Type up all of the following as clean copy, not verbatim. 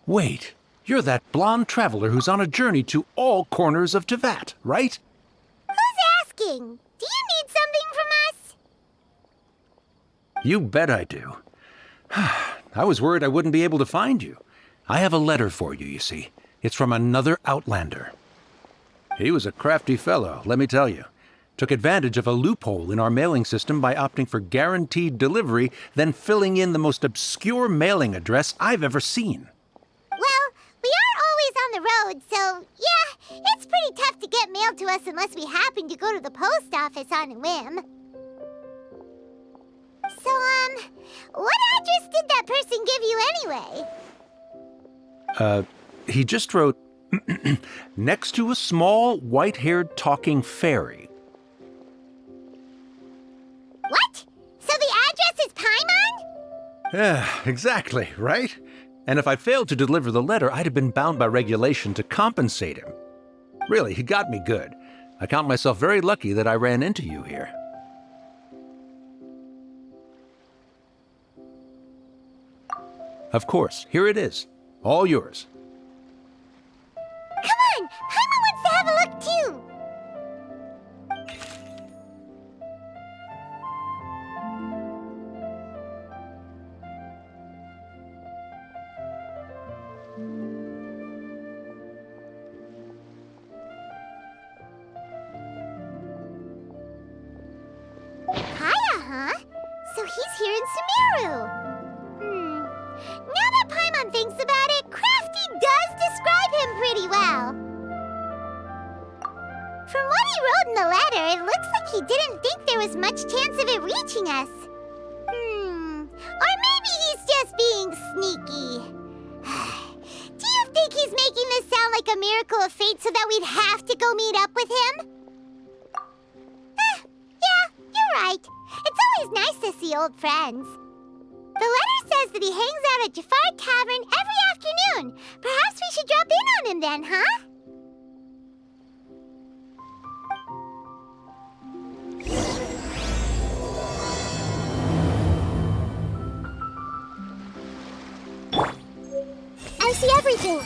Wait, you're that blonde traveler who's on a journey to all corners of Teyvat, right? Who's asking? Do you need something from us? You bet I do. I was worried I wouldn't be able to find you. I have a letter for you, you see. It's from another Outlander. He was a crafty fellow, let me tell you. Took advantage of a loophole in our mailing system by opting for guaranteed delivery, then filling in the most obscure mailing address I've ever seen. Well, we aren't always on the road, so yeah, it's pretty tough to get mail to us unless we happen to go to the post office on a whim. So, what address did that person give you anyway? He just wrote, next to a small, white-haired talking fairy. What? So the address is Paimon? Yeah, exactly, right? And if I failed to deliver the letter, I'd have been bound by regulation to compensate him. Really, he got me good. I count myself very lucky that I ran into you here. Of course, here it is. All yours. Come on! Paimon wants to have a look too! Kaya, huh? So he's here in Sumeru. Now that Paimon thinks about it, Crafty does describe him pretty well. From what he wrote in the letter, it looks like he didn't think there was much chance of it reaching us. Or maybe he's just being sneaky. Do you think he's making this sound like a miracle of fate so that we'd have to go meet up with him? Yeah, you're right. It's always nice to see old friends. The letter says that he hangs out at Jafar Cavern every afternoon. Perhaps we should drop in on him then, huh? I see everything.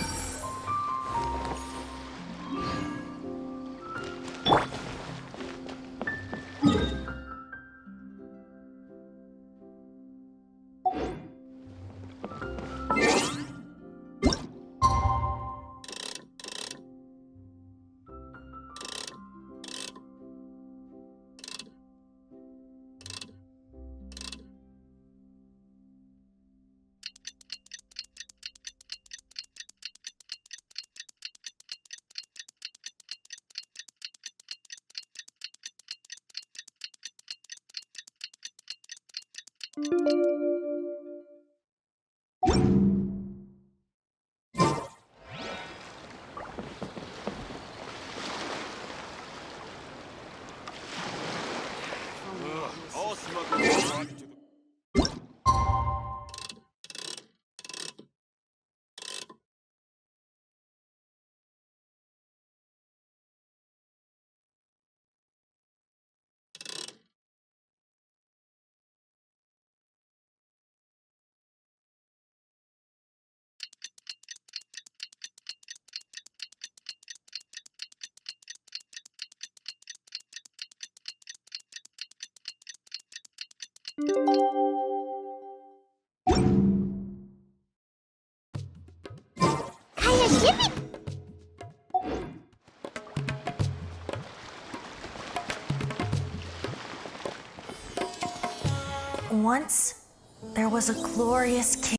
Once, there was a glorious king.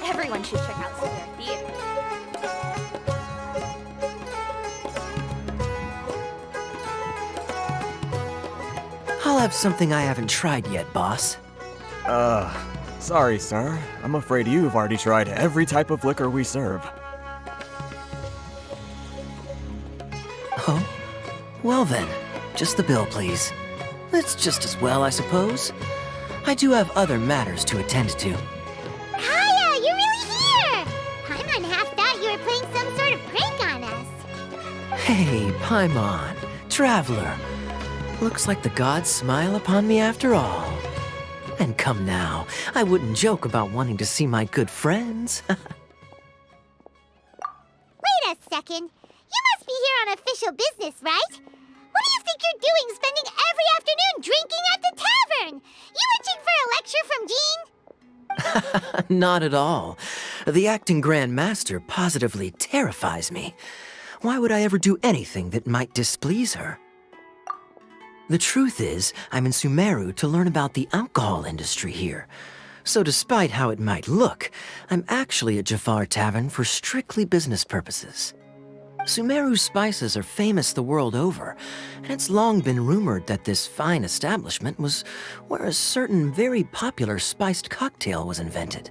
Everyone should check out SEAGATE Theater. I'll have something I haven't tried yet, boss. Sorry, sir. I'm afraid you've already tried every type of liquor we serve. Oh? Well then, just the bill, please. That's just as well, I suppose. I do have other matters to attend to. Kaya, you're really here! Hey, Paimon, traveler. Looks like the gods smile upon me after all. And come now, I wouldn't joke about wanting to see my good friends. Wait a second. You must be here on official business, right? What do you think you're doing spending every afternoon drinking at the tavern? You itching for a lecture from Jean? Not at all. The acting Grand Master positively terrifies me. Why would I ever do anything that might displease her? The truth is, I'm in Sumeru to learn about the alcohol industry here. So despite how it might look, I'm actually at Jafar Tavern for strictly business purposes. Sumeru's spices are famous the world over, and it's long been rumored that this fine establishment was where a certain very popular spiced cocktail was invented.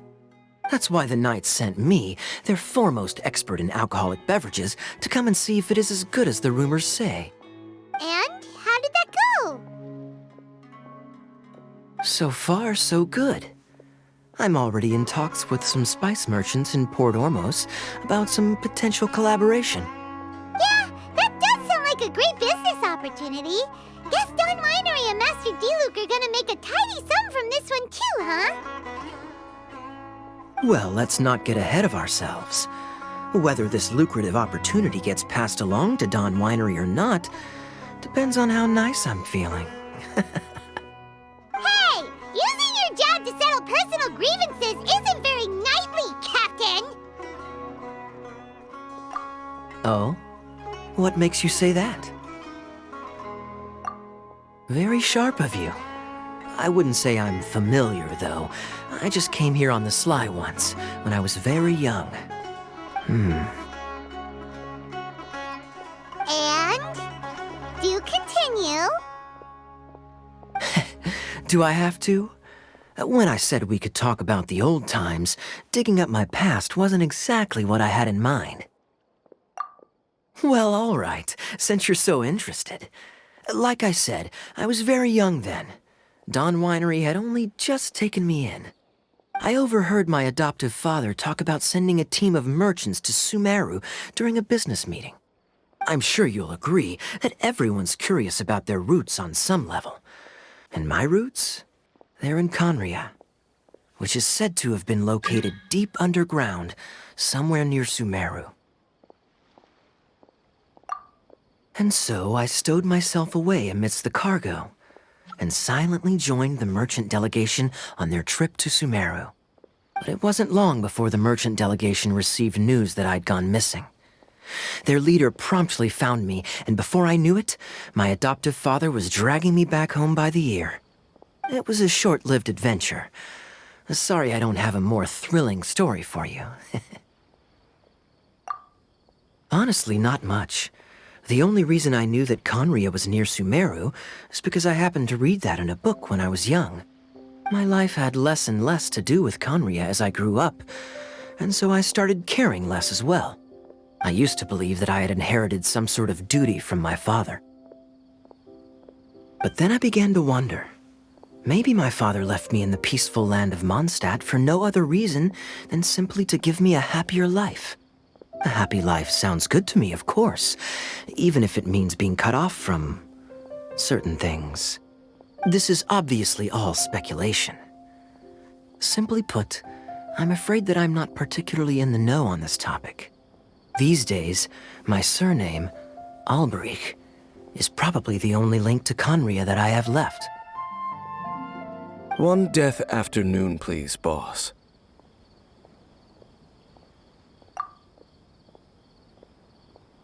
That's why the Knights sent me, their foremost expert in alcoholic beverages, to come and see if it is as good as the rumors say. And how did that go? So far, so good. I'm already in talks with some spice merchants in Port Ormos about some potential collaboration. Yeah, that does sound like a great business opportunity. Guess Don Winery and Master D-Luke are gonna make a tidy sum from this one too, huh? Well, let's not get ahead of ourselves. Whether this lucrative opportunity gets passed along to Don Winery or not depends on how nice I'm feeling. Hey! Using your job to settle personal grievances isn't very knightly, Captain! Oh? What makes you say that? Very sharp of you. I wouldn't say I'm familiar, though. I just came here on the sly once, when I was very young. And? Do continue. Do I have to? When I said we could talk about the old times, digging up my past wasn't exactly what I had in mind. Well, all right, since you're so interested. Like I said, I was very young then. Don Winery had only just taken me in. I overheard my adoptive father talk about sending a team of merchants to Sumeru during a business meeting. I'm sure you'll agree that everyone's curious about their roots on some level. And my roots? They're in Conria, which is said to have been located deep underground, somewhere near Sumeru. And so I stowed myself away amidst the cargo, and silently joined the merchant delegation on their trip to Sumeru. But it wasn't long before the merchant delegation received news that I'd gone missing. Their leader promptly found me, and before I knew it, my adoptive father was dragging me back home by the ear. It was a short-lived adventure. Sorry I don't have a more thrilling story for you. Honestly, not much. The only reason I knew that Conria was near Sumeru is because I happened to read that in a book when I was young. My life had less and less to do with Conria as I grew up, and so I started caring less as well. I used to believe that I had inherited some sort of duty from my father. But then I began to wonder. Maybe my father left me in the peaceful land of Mondstadt for no other reason than simply to give me a happier life. A happy life sounds good to me, of course, even if it means being cut off from certain things. This is obviously all speculation. Simply put, I'm afraid that I'm not particularly in the know on this topic. These days, my surname, Alberich, is probably the only link to Conria that I have left. One death afternoon, please, boss.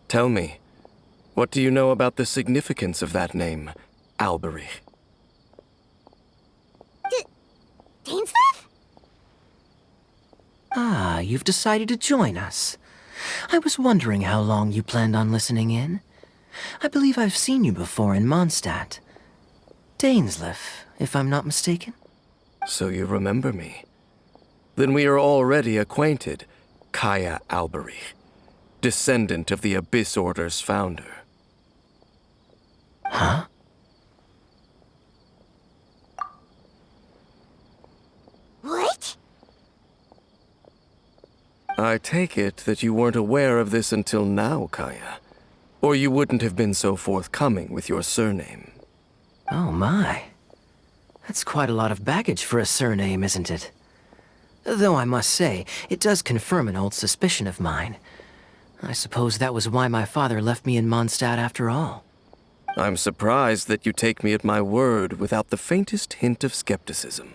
Tell me, what do you know about the significance of that name, Alberich? Dainsleif? Ah, you've decided to join us. I was wondering how long you planned on listening in. I believe I've seen you before in Mondstadt. Dainsleif, if I'm not mistaken. So you remember me. Then we are already acquainted, Kaya Alberich, descendant of the Abyss Order's founder. Huh? What? I take it that you weren't aware of this until now, Kaya. Or you wouldn't have been so forthcoming with your surname. Oh my. That's quite a lot of baggage for a surname, isn't it? Though I must say, it does confirm an old suspicion of mine. I suppose that was why my father left me in Mondstadt after all. I'm surprised that you take me at my word without the faintest hint of skepticism.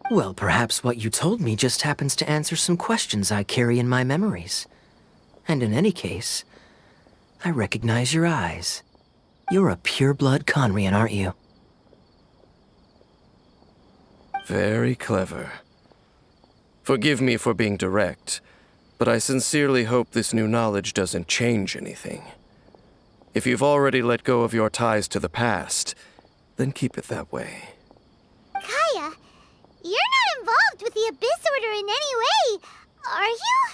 Well, perhaps what you told me just happens to answer some questions I carry in my memories. And in any case, I recognize your eyes. You're a pure-blood Conrian, aren't you? Very clever. Forgive me for being direct, but I sincerely hope this new knowledge doesn't change anything. If you've already let go of your ties to the past, then keep it that way. Kaya, you're not involved with the Abyss Order in any way, are you?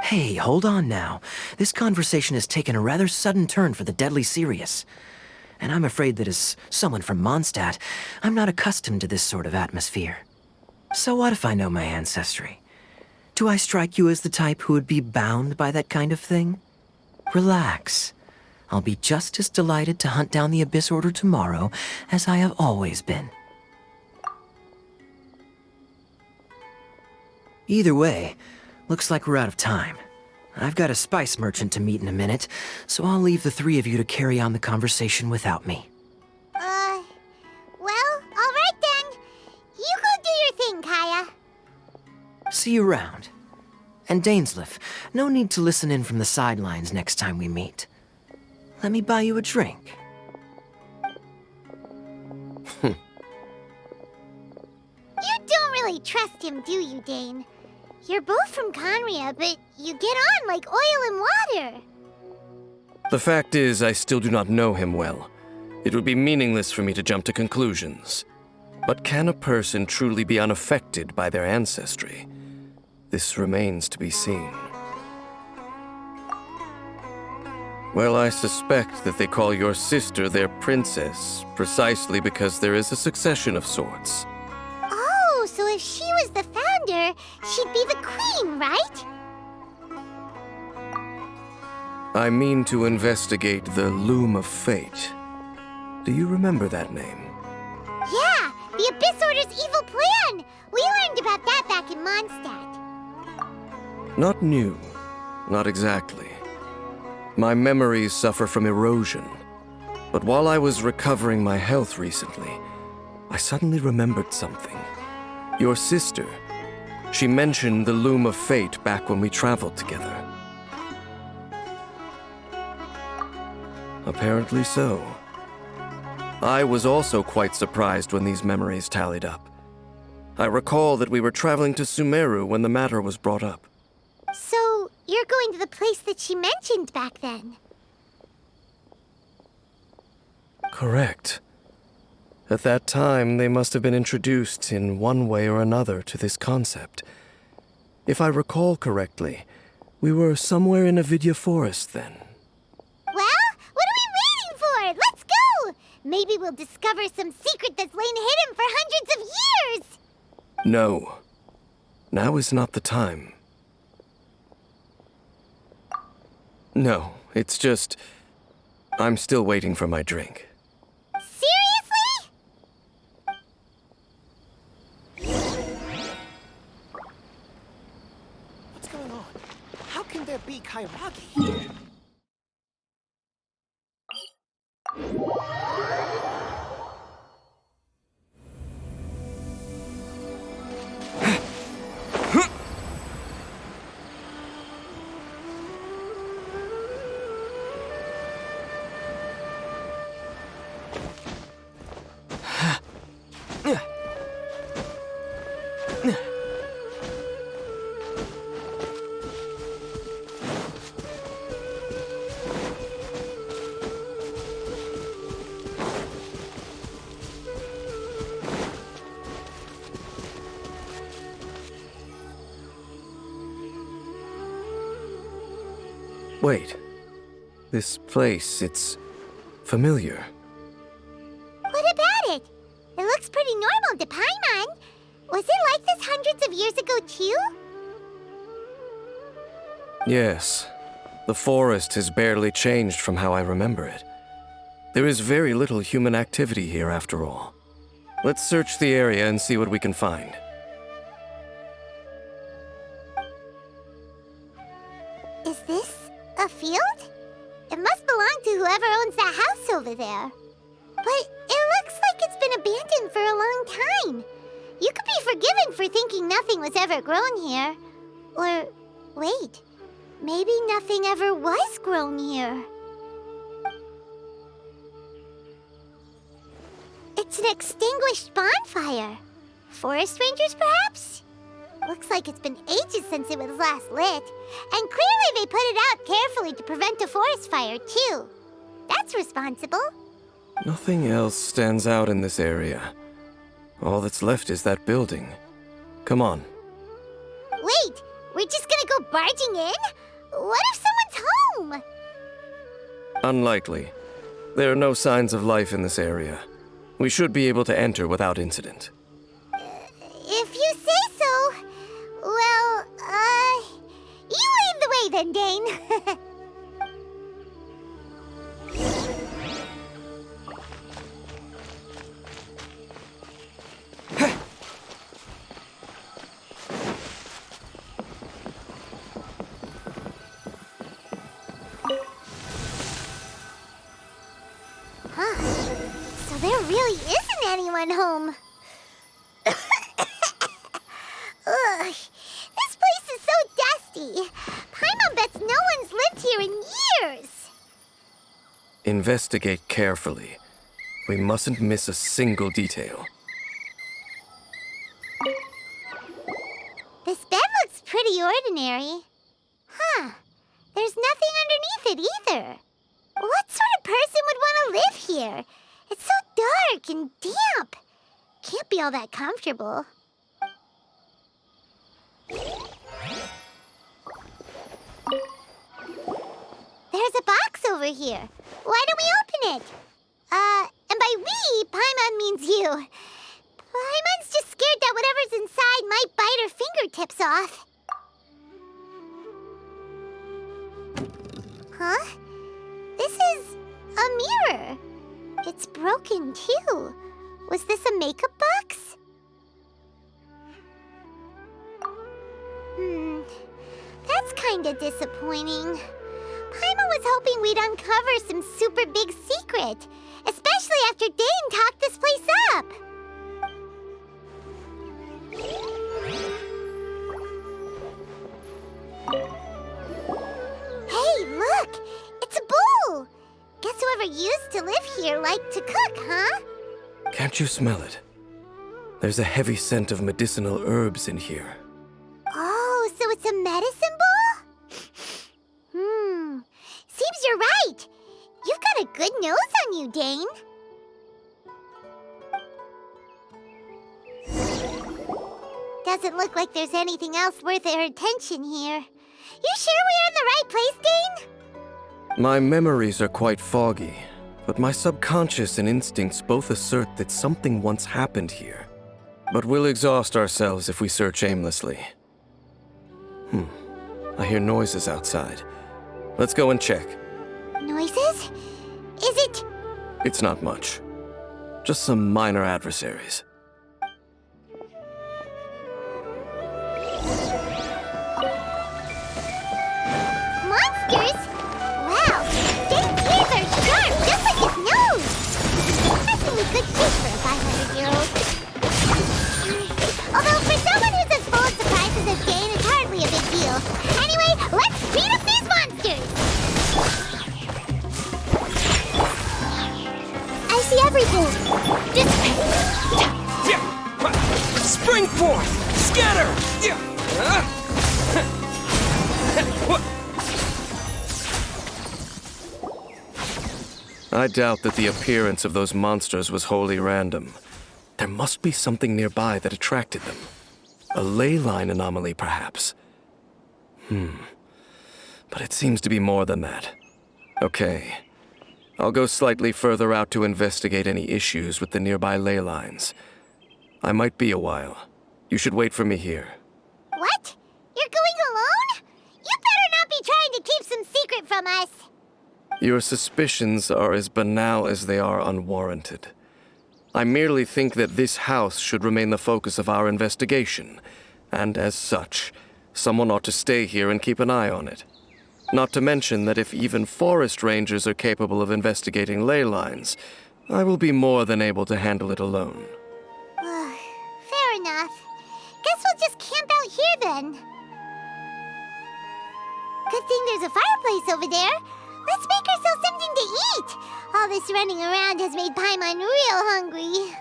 Hey, hold on now. This conversation has taken a rather sudden turn for the deadly serious. And I'm afraid that as someone from Mondstadt, I'm not accustomed to this sort of atmosphere. So what if I know my ancestry? Do I strike you as the type who would be bound by that kind of thing? Relax. I'll be just as delighted to hunt down the Abyss Order tomorrow as I have always been. Either way, looks like we're out of time. I've got a spice merchant to meet in a minute, so I'll leave the three of you to carry on the conversation without me. Well, all right then. You go do your thing, Kaya. See you around. And Dainsleif, no need to listen in from the sidelines next time we meet. Let me buy you a drink. You don't really trust him, do you, Dane? You're both from Conria, but you get on like oil and water. The fact is, I still do not know him well. It would be meaningless for me to jump to conclusions. But can a person truly be unaffected by their ancestry? This remains to be seen. Well, I suspect that they call your sister their princess, precisely because there is a succession of sorts. Oh, so if she was the founder, she'd be the queen, right? I mean to investigate the Loom of Fate. Do you remember that name? Yeah, the Abyss Order's evil plan! We learned about that back in Mondstadt. Not new. Not exactly. My memories suffer from erosion. But while I was recovering my health recently, I suddenly remembered something. Your sister. She mentioned the Loom of Fate back when we traveled together. Apparently so. I was also quite surprised when these memories tallied up. I recall that we were traveling to Sumeru when the matter was brought up. So, you're going to the place that she mentioned back then? Correct. At that time, they must have been introduced in one way or another to this concept. If I recall correctly, we were somewhere in Avidya Forest then. Well, what are we waiting for? Let's go! Maybe we'll discover some secret that's lain hidden for hundreds of years! No. Now is not the time. No, it's just... I'm still waiting for my drink. Seriously? What's going on? How can there be Kairagi here? Wait. This place, it's familiar. What about it? It looks pretty normal to Paimon. Was it like this hundreds of years ago, too? Yes. The forest has barely changed from how I remember it. There is very little human activity here after all. Let's search the area and see what we can find. Is this a field? It must belong to whoever owns that house over there. But it looks like it's been abandoned for a long time. You could be forgiven for thinking nothing was ever grown here. Or, wait, maybe nothing ever was grown here. It's an extinguished bonfire. Forest rangers, perhaps? Looks like it's been ages since it was last lit. And clearly they put it out carefully to prevent a forest fire, too. That's responsible. Nothing else stands out in this area. All that's left is that building. Come on. Wait, we're just gonna go barging in? What if someone's home? Unlikely. There are no signs of life in this area. We should be able to enter without incident. If you say so. Well, you lead the way then, Dane. So there really isn't anyone home. Ugh, this place is so dusty. Paimon bets no one's lived here in years. Investigate carefully. We mustn't miss a single detail. This bed looks pretty ordinary. Huh. There's nothing underneath it either. What sort of person would want to live here? It's so dark and damp. Can't be all that comfortable. There's a box over here. Why don't we open it? And by we, Paimon means you. Paimon's just scared that whatever's inside might bite her fingertips off. Huh? This is a mirror. It's broken, too. Was this a makeup box? That's kinda disappointing. Paimon was hoping we'd uncover some super big secret, especially after Dane talked this place up. Hey, look! It's a bowl! Guess whoever used to live here liked to cook, huh? Can't you smell it? There's a heavy scent of medicinal herbs in here. Oh, so it's a medicine bowl? Seems you're right. You've got a good nose on you, Dane. Doesn't look like there's anything else worth our attention here. You sure we're in the right place, Dane? My memories are quite foggy, but my subconscious and instincts both assert that something once happened here. But we'll exhaust ourselves if we search aimlessly. I hear noises outside. Let's go and check. Noises? Is it? It's not much. Just some minor adversaries. Monsters? Wow, Dane's ears are sharp, just like his nose. Especially good shape for a 500-year-old. Although for someone who's as full of surprises as Dane, it's hardly a big deal. Anyway, let's beat up these monsters! I see everything. Spring forth! Scatter! I doubt that the appearance of those monsters was wholly random. There must be something nearby that attracted them. A ley line anomaly, perhaps. But it seems to be more than that. Okay. I'll go slightly further out to investigate any issues with the nearby ley lines. I might be a while. You should wait for me here. What? You're going alone? You better not be trying to keep some secret from us. Your suspicions are as banal as they are unwarranted. I merely think that this house should remain the focus of our investigation, and as such, someone ought to stay here and keep an eye on it. Not to mention that if even forest rangers are capable of investigating ley lines, I will be more than able to handle it alone. Fair enough. Guess we'll just camp out here then. Good thing there's a fireplace over there. Let's make ourselves something to eat. All this running around has made Paimon real hungry.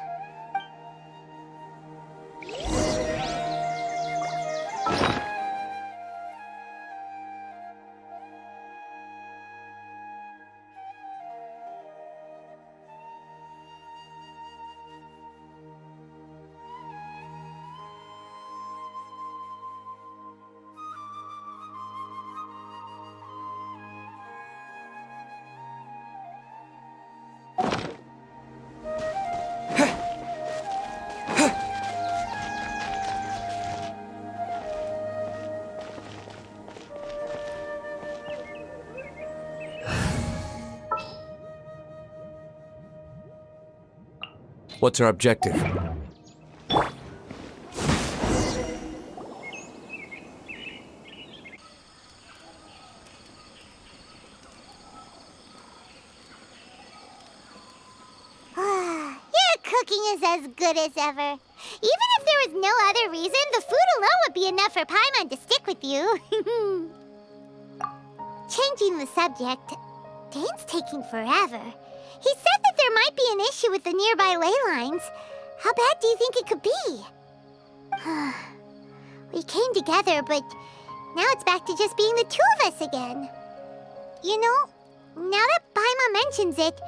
What's our objective? Your cooking is as good as ever. Even if there was no other reason, the food alone would be enough for Paimon to stick with you. Changing the subject, Dane's taking forever. He said that there might be an issue with the nearby ley lines. How bad do you think it could be? We came together, but now it's back to just being the two of us again. You know, now that Paimon mentions it,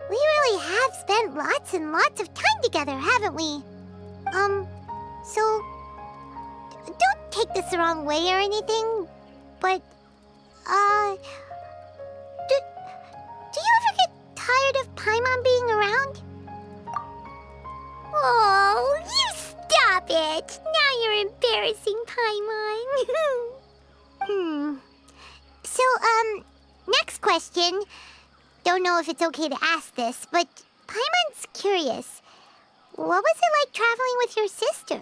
we really have spent lots and lots of time together, haven't we? So don't take this the wrong way or anything, but, do you ever get tired of Paimon being around? Oh, you stop it! Now you're embarrassing Paimon. So, next question. Don't know if it's okay to ask this, but Paimon's curious. What was it like traveling with your sister?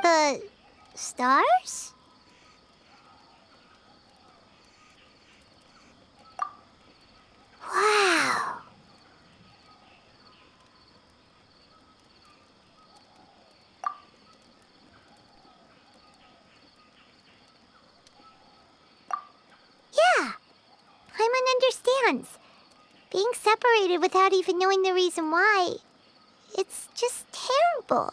The stars? Wow. Yeah, Paimon understands. Being separated without even knowing the reason why, it's just terrible.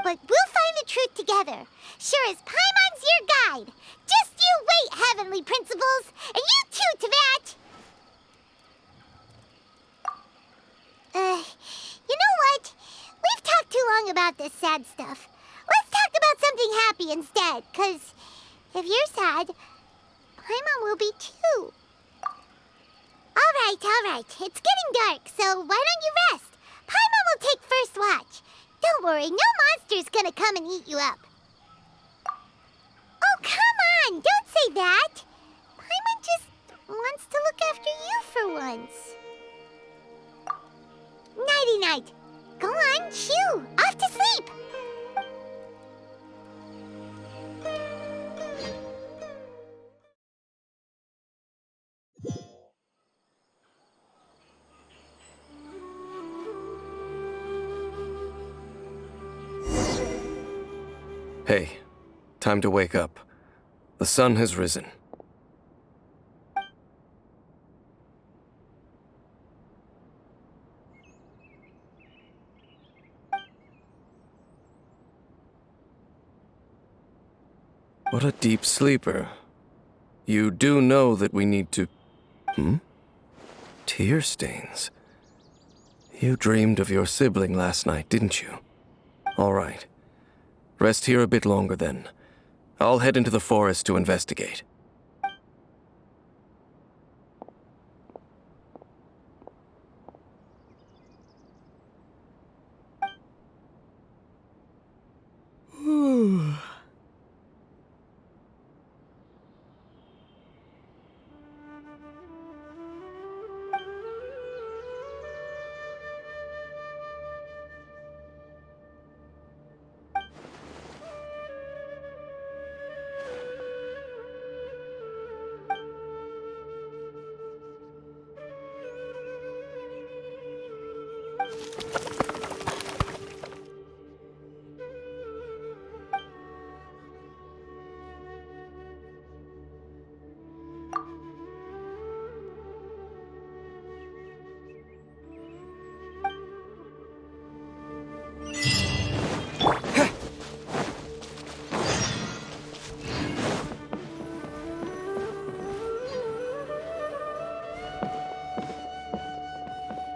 But we'll find the truth together. Sure as Paimon's your guide. Just you wait, Heavenly Principles, and you too, Teyvat. You know what? We've talked too long about this sad stuff. Let's talk about something happy instead, 'cause if you're sad, Paimon will be too. All right. It's getting dark, so why don't you rest? Paimon will take first watch. Don't worry, no monster's gonna come and eat you up. Oh, come on! Don't say that! Paimon just wants to look after you for once. Nighty-night. Go on, shoo! Off to sleep! Hey, time to wake up. The sun has risen. What a deep sleeper. You do know that we need to... Tear stains. You dreamed of your sibling last night, didn't you? All right. Rest here a bit longer then. I'll head into the forest to investigate.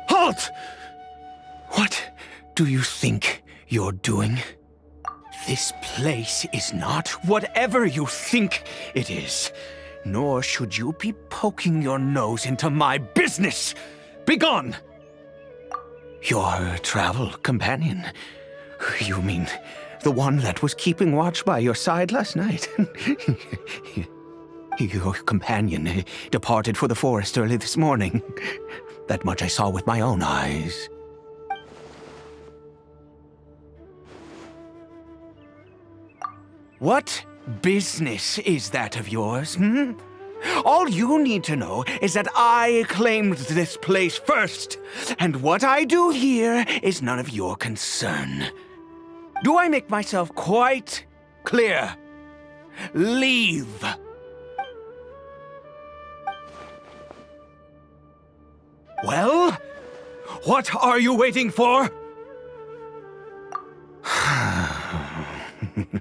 Halt! What do you think you're doing? This place is not whatever you think it is. Nor should you be poking your nose into my business. Begone! Your travel companion. You mean the one that was keeping watch by your side last night? Your companion departed for the forest early this morning. That much I saw with my own eyes. What business is that of yours, hmm? All you need to know is that I claimed this place first, and what I do here is none of your concern. Do I make myself quite clear? Leave! Well, what are you waiting for?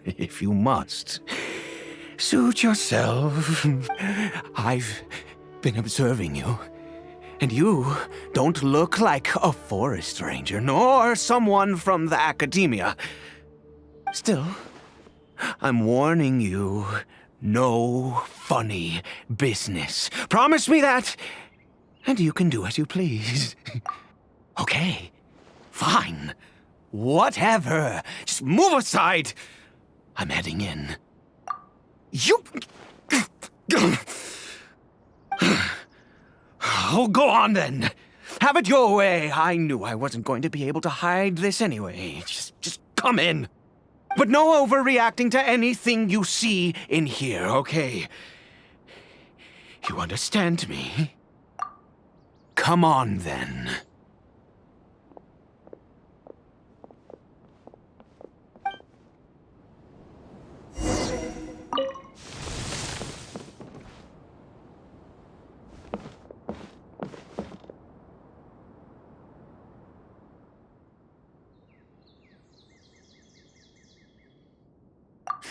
If you must, suit yourself. I've been observing you, and you don't look like a forest ranger, nor someone from the academia. Still, I'm warning you, no funny business. Promise me that, and you can do as you please. Okay, fine. Whatever. Just move aside. I'm heading in. You... Oh, go on then. Have it your way. I knew I wasn't going to be able to hide this anyway. Just come in. But no overreacting to anything you see in here, okay? You understand me? Come on then.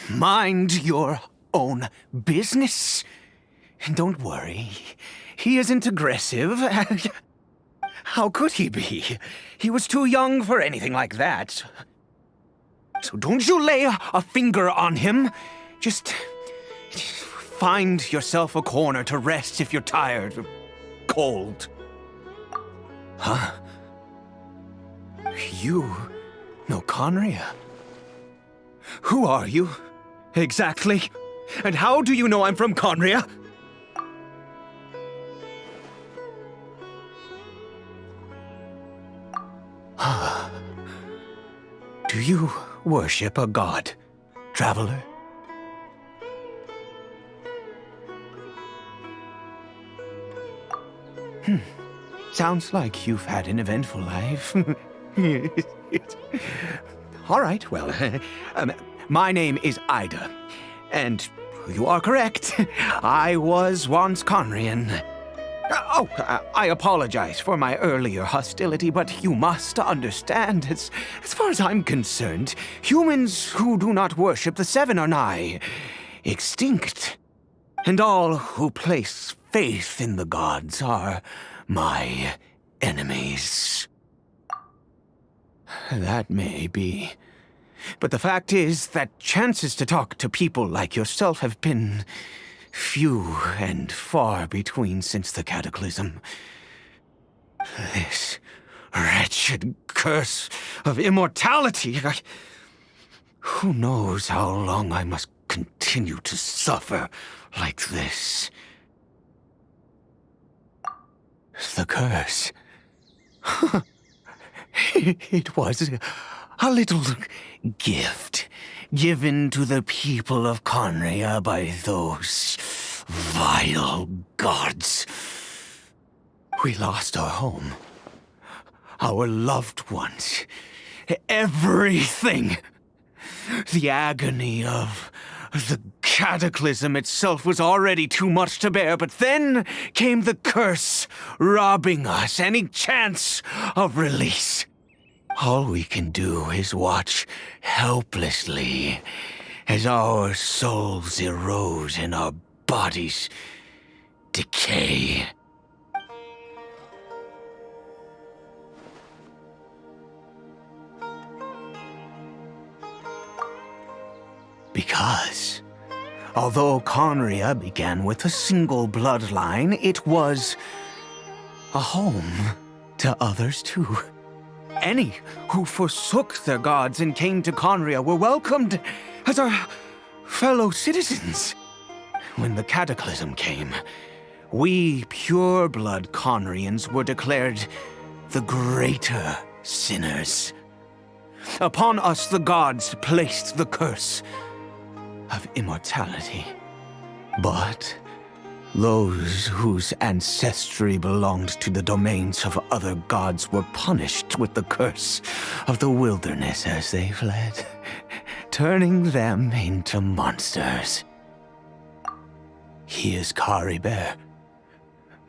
Mind your own business. And don't worry, he isn't aggressive. How could he be? He was too young for anything like that. So don't you lay a finger on him. Just find yourself a corner to rest if you're tired or cold. Huh? You know Conria? Who are you, exactly? And how do you know I'm from Conria? Do you worship a god, traveler? Sounds like you've had an eventful life. All right, well, my name is Ida, and you are correct. I was once Conrian. I apologize for my earlier hostility, but you must understand, as far as I'm concerned, humans who do not worship the Seven are nigh extinct. And all who place faith in the gods are my enemies. That may be. But the fact is that chances to talk to people like yourself have been few and far between since the cataclysm. This wretched curse of immortality. Who knows how long I must continue to suffer like this? The curse. It was a little gift given to the people of Conria by those vile gods. We lost our home, our loved ones, everything. The agony of the cataclysm itself was already too much to bear, but then came the curse, robbing us any chance of release. All we can do is watch helplessly as our souls erode and our bodies decay. Because, although Conria began with a single bloodline, it was a home to others too. Any who forsook their gods and came to Conria were welcomed as our fellow citizens. When the cataclysm came, we pure-blood Conrians were declared the greater sinners. Upon us the gods placed the curse of immortality. But those whose ancestry belonged to the domains of other gods were punished with the curse of the wilderness as they fled, turning them into monsters. He is Caribert,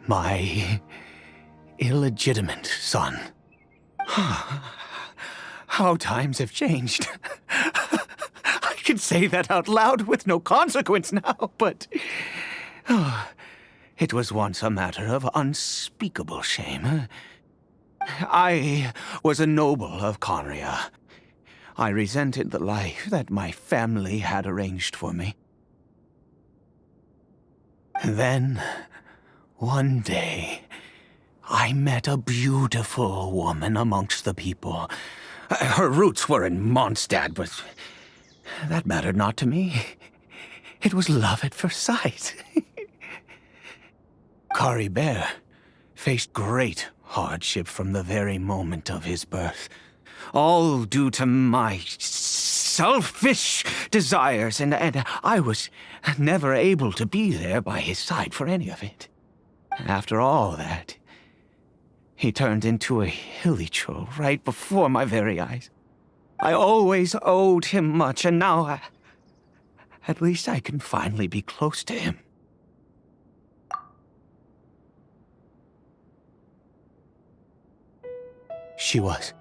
my illegitimate son. How times have changed. I can say that out loud with no consequence now, but it was once a matter of unspeakable shame. I was a noble of Conria. I resented the life that my family had arranged for me. Then, one day, I met a beautiful woman amongst the people. Her roots were in Mondstadt, but that mattered not to me. It was love at first sight. Caribert faced great hardship from the very moment of his birth, all due to my selfish desires, and I was never able to be there by his side for any of it. After all that, he turned into a hilly-troll right before my very eyes. I always owed him much, and now at least I can finally be close to him. She was.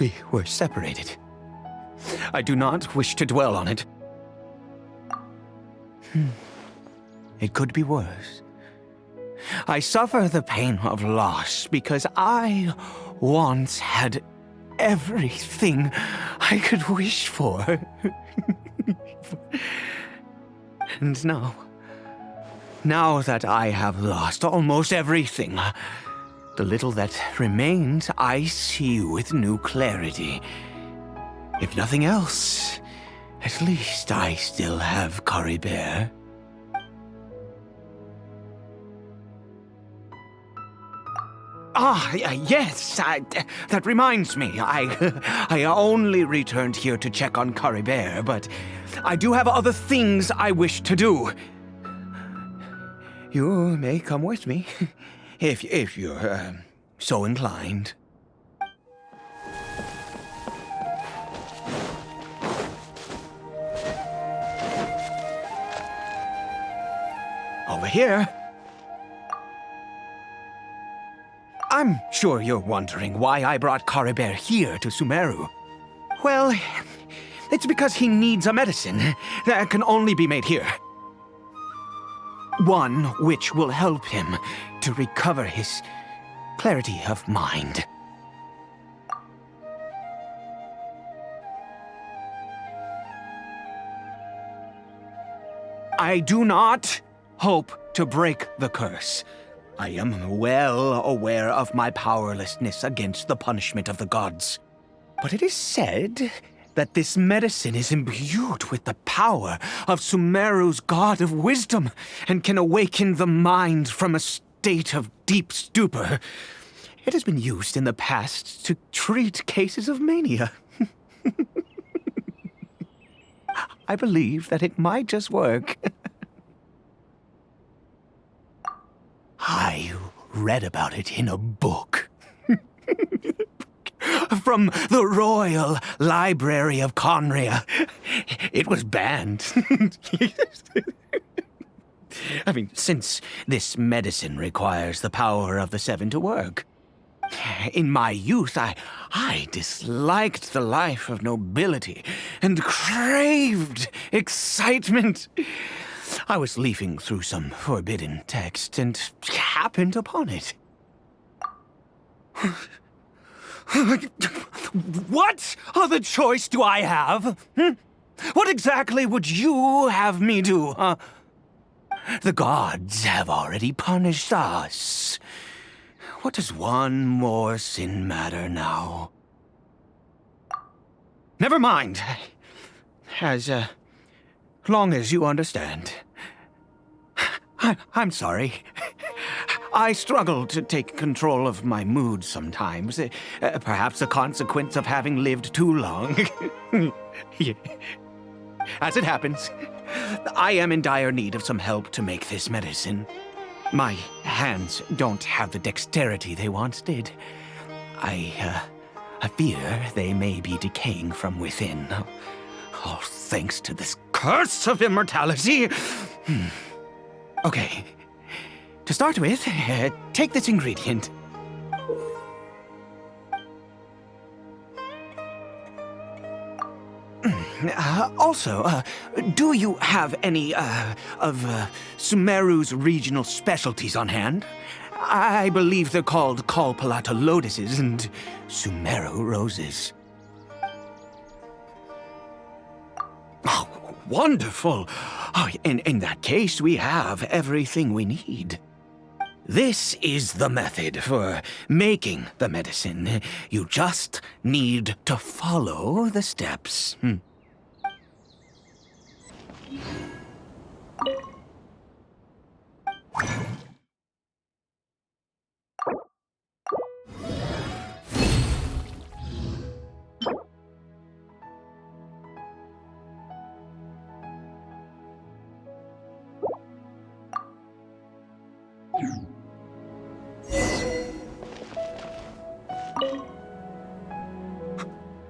We were separated. I do not wish to dwell on it. It could be worse. I suffer the pain of loss because I once had everything I could wish for. And now that I have lost almost everything, the little that remains I see with new clarity. If nothing else, at least I still have Caribert. Yes, that reminds me. I only returned here to check on Caribert, but I do have other things I wish to do. You may come with me, if you're so inclined. Over here. I'm sure you're wondering why I brought Caribert here to Sumeru. Well, it's because he needs a medicine that can only be made here. One which will help him to recover his clarity of mind. I do not hope to break the curse. I am well aware of my powerlessness against the punishment of the gods. But it is said that this medicine is imbued with the power of Sumeru's god of wisdom and can awaken the mind from a state of deep stupor. It has been used in the past to treat cases of mania. I believe that it might just work. I read about it in a book. From the Royal Library of Conria. It was banned. I mean, since this medicine requires the power of the seven to work. In my youth, I disliked the life of nobility and craved excitement. I was leafing through some forbidden text and happened upon it. What other choice do I have? What exactly would you have me do, huh? The gods have already punished us. What does one more sin matter now? Never mind. As long as you understand. I'm sorry. I struggle to take control of my mood sometimes. Perhaps a consequence of having lived too long. As it happens, I am in dire need of some help to make this medicine. My hands don't have the dexterity they once did. I fear they may be decaying from within. All thanks to this curse of immortality. Okay. To start with, take this ingredient. Also, do you have any of Sumeru's regional specialties on hand? I believe they're called Kalpalata lotuses and Sumeru roses. Oh, wonderful! Oh, in that case, we have everything we need. This is the method for making the medicine. You just need to follow the steps.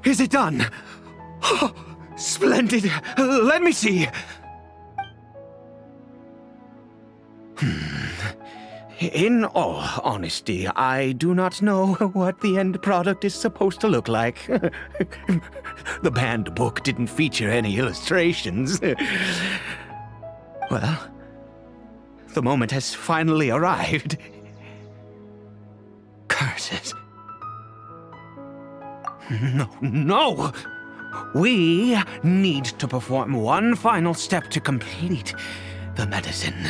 Is it done? Oh, splendid. Let me see. In all honesty, I do not know what the end product is supposed to look like. The banned book didn't feature any illustrations. Well, the moment has finally arrived. Curses. No! We need to perform one final step to complete the medicine.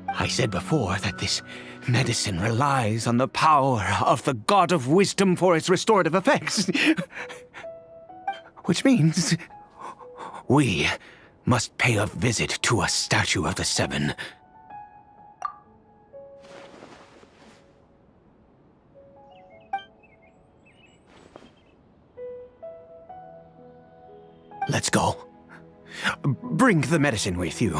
I said before that this medicine relies on the power of the God of Wisdom for its restorative effects. Which means we must pay a visit to a statue of the Seven. Let's go. Bring the medicine with you.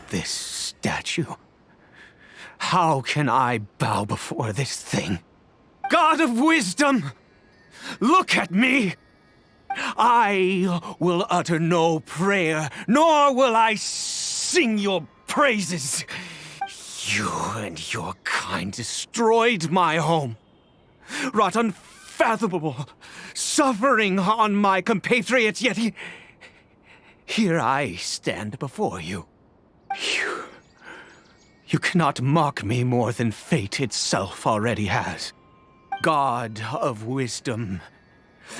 This statue. How can I bow before this thing? God of Wisdom! Look at me! I will utter no prayer, nor will I sing your praises. You and your kind destroyed my home, wrought unfathomable suffering on my compatriots, yet here I stand before you. You cannot mock me more than fate itself already has. God of Wisdom,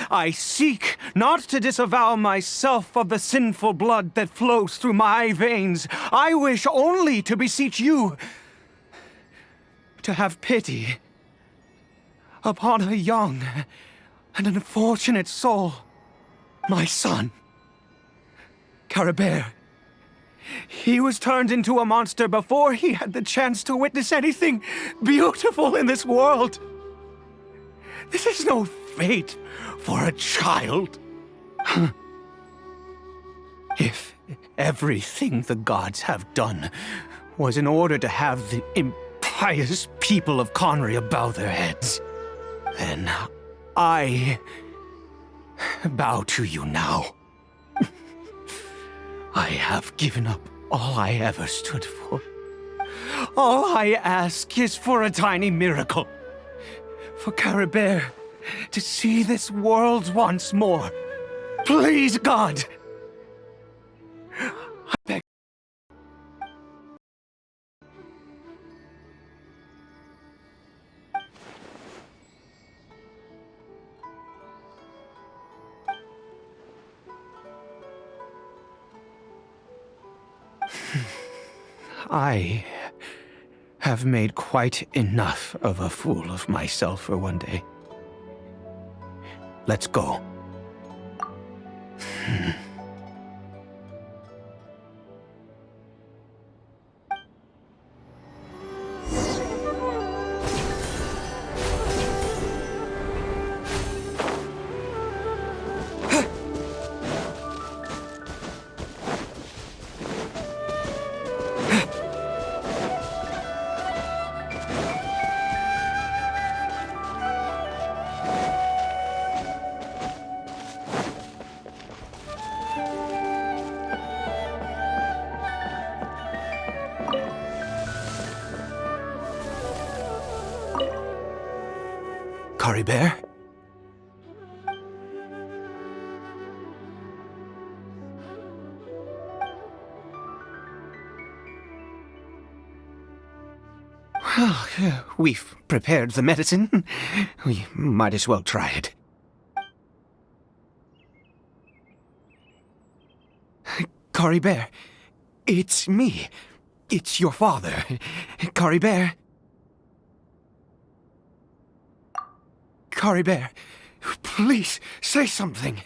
I seek not to disavow myself of the sinful blood that flows through my veins. I wish only to beseech you to have pity upon a young and unfortunate soul. My son, Caribert. He was turned into a monster before he had the chance to witness anything beautiful in this world. This is no fate for a child. If everything the gods have done was in order to have the impious people of Conria bow their heads, then I bow to you now. I have given up all I ever stood for. All I ask is for a tiny miracle. For Caribert to see this world once more. Please, God! I beg. I have made quite enough of a fool of myself for one day. Let's go. Caribert? Well, we've prepared the medicine. We might as well try it. Caribert, it's me. It's your father. Caribert. Caribert, please, say something.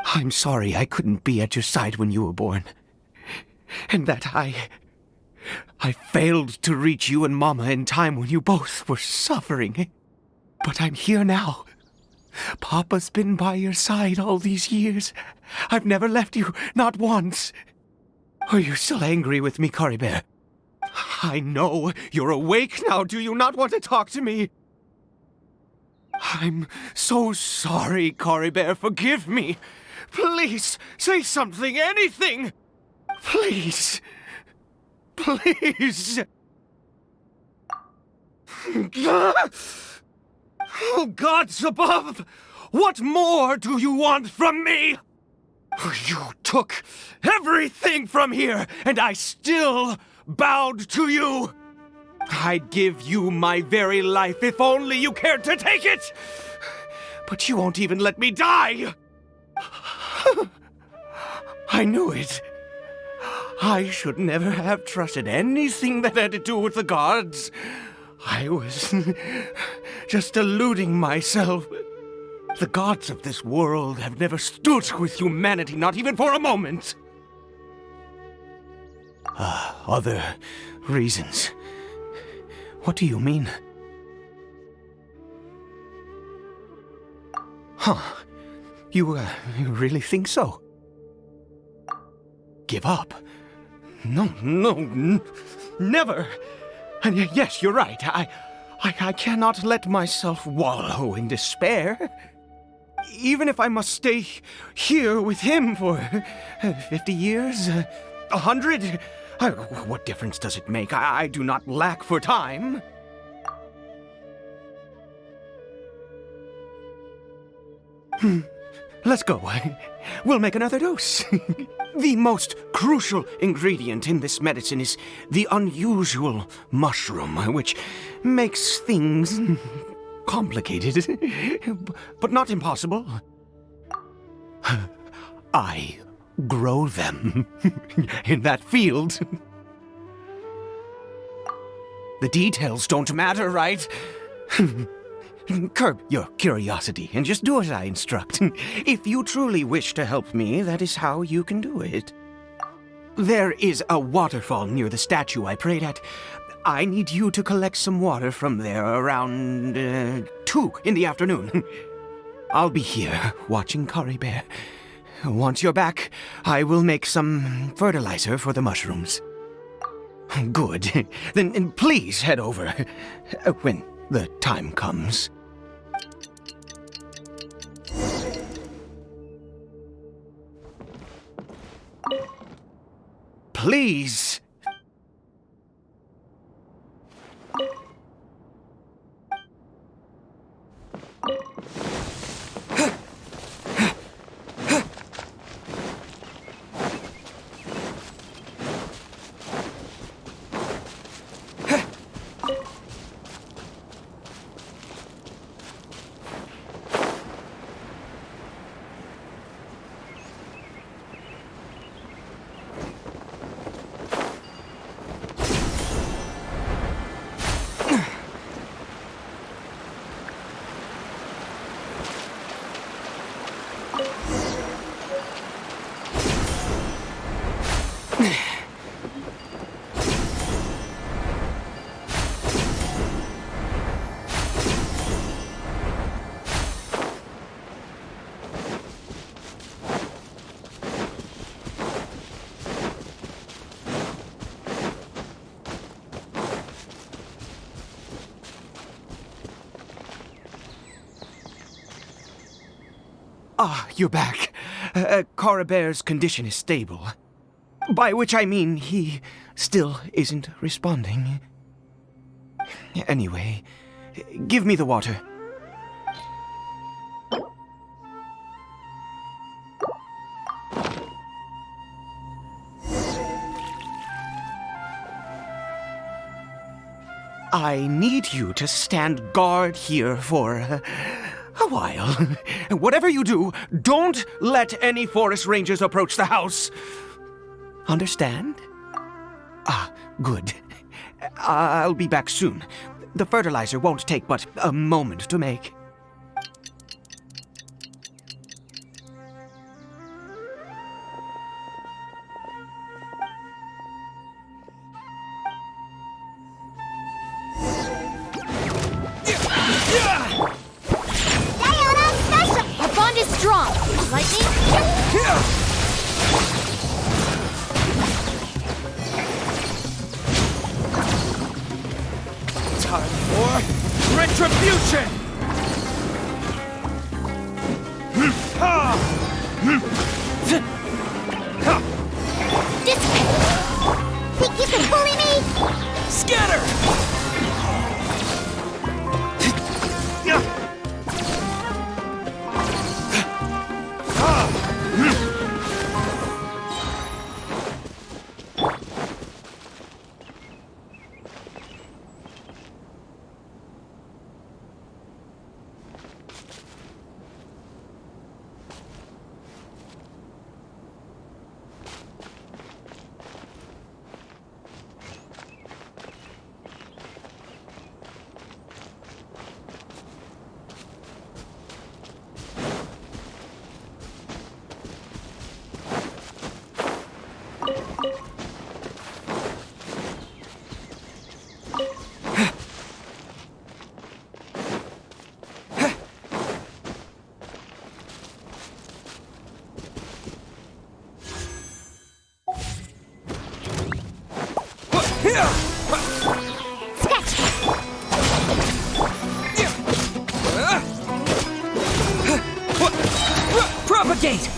I'm sorry I couldn't be at your side when you were born. And that I failed to reach you and Mama in time when you both were suffering. But I'm here now. Papa's been by your side all these years. I've never left you, not once. Are you still angry with me, Caribert? I know you're awake now. Do you not want to talk to me? I'm so sorry, Caribert. Forgive me. Please, say something, anything. Please. Please. Oh, gods above! What more do you want from me? You took everything from here, and I still bowed to you. I'd give you my very life if only you cared to take it. But you won't even let me die. I knew it. I should never have trusted anything that had to do with the gods. I was just deluding myself. The gods of this world have never stood with humanity, not even for a moment. Other reasons. What do you mean? Huh. You really think so? Give up? No, never. And yes, you're right. I cannot let myself wallow in despair. Even if I must stay here with him for 50 years, 100, what difference does it make? I do not lack for time. Let's go. We'll make another dose. The most crucial ingredient in this medicine is the unusual mushroom, which makes things complicated, but not impossible. I grow them in that field. The details don't matter, right? Curb your curiosity and just do as I instruct. If you truly wish to help me, that is how you can do it. There is a waterfall near the statue I prayed at. I need you to collect some water from there around 2 in the afternoon. I'll be here watching Caribert. Once you're back, I will make some fertilizer for the mushrooms. Good. Then please head over when the time comes. Please. Ah, you're back. Caribert's condition is stable. By which I mean he still isn't responding. Anyway, give me the water. I need you to stand guard here for a while. Whatever you do, don't let any forest rangers approach the house. Understand? Ah, good. I'll be back soon. The fertilizer won't take but a moment to make. Retribution! Think you can bully me? Scatter! Propagate!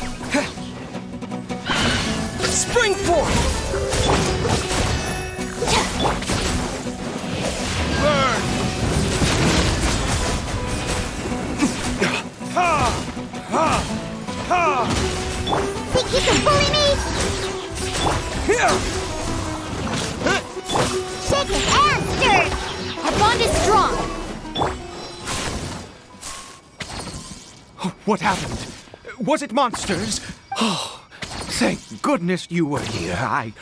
Spring forth! Burn! Think you can bully me? Shaken and stirred! Our bond is strong! What happened? Was it monsters? Oh, Thank goodness you were here. I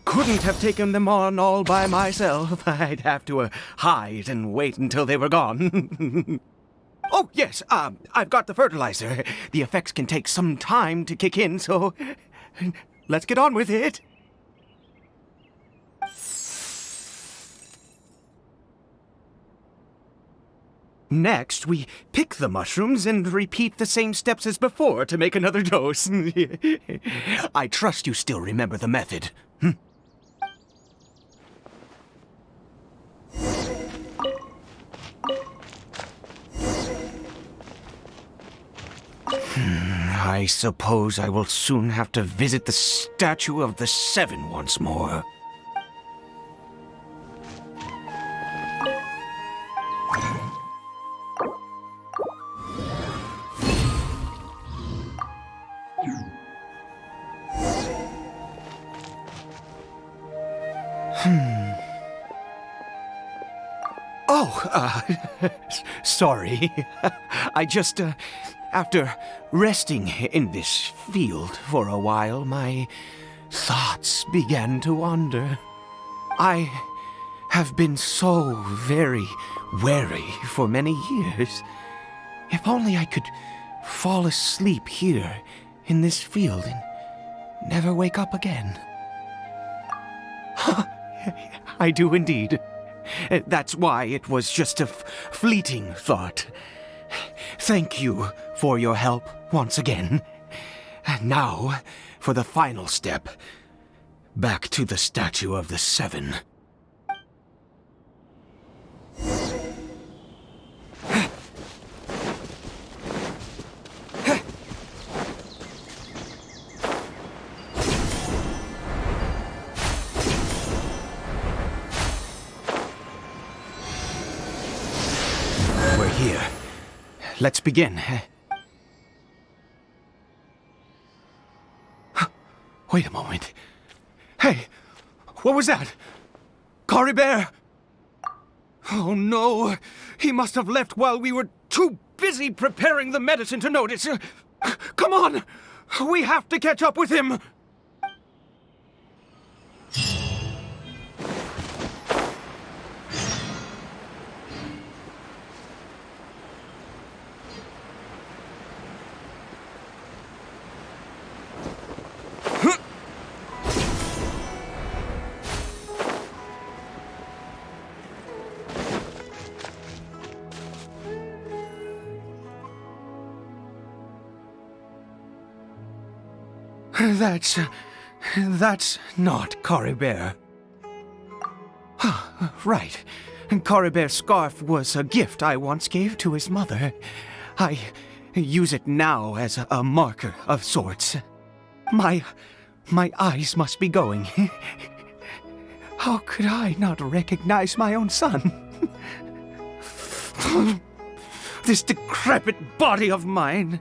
couldn't have taken them on all by myself. I'd have to hide and wait until they were gone. Oh, yes, I've got the fertilizer. The effects can take some time to kick in, so let's get on with it. Next, we pick the mushrooms and repeat the same steps as before to make another dose. I trust you still remember the method. I suppose I will soon have to visit the statue of the Seven once more. Oh, sorry. I just, after resting in this field for a while, my thoughts began to wander. I have been so very wary for many years. If only I could fall asleep here in this field and never wake up again. I do indeed. That's why it was just a fleeting thought. Thank you for your help once again. And now, for the final step. Back to the statue of the Seven. Here. Let's begin. Wait a moment. Hey, what was that? Caribert! Oh no, he must have left while we were too busy preparing the medicine to notice. Come on, we have to catch up with him. That's not Caribert. Right. Caribert's scarf was a gift I once gave to his mother. I use it now as a marker of sorts. My eyes must be going. How could I not recognize my own son? This decrepit body of mine.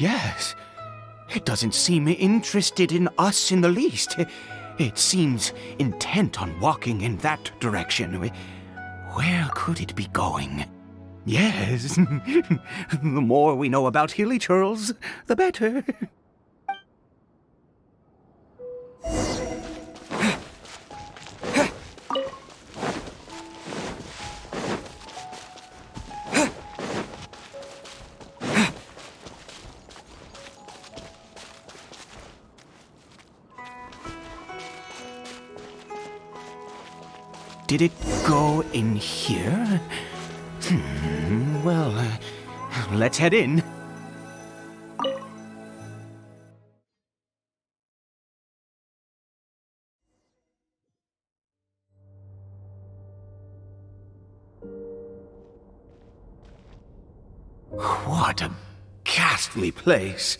Yes. It doesn't seem interested in us in the least. It seems intent on walking in that direction. Where could it be going? Yes. The more we know about Hilly Churls, the better. Did it go in here? Well, let's head in. What a ghastly place.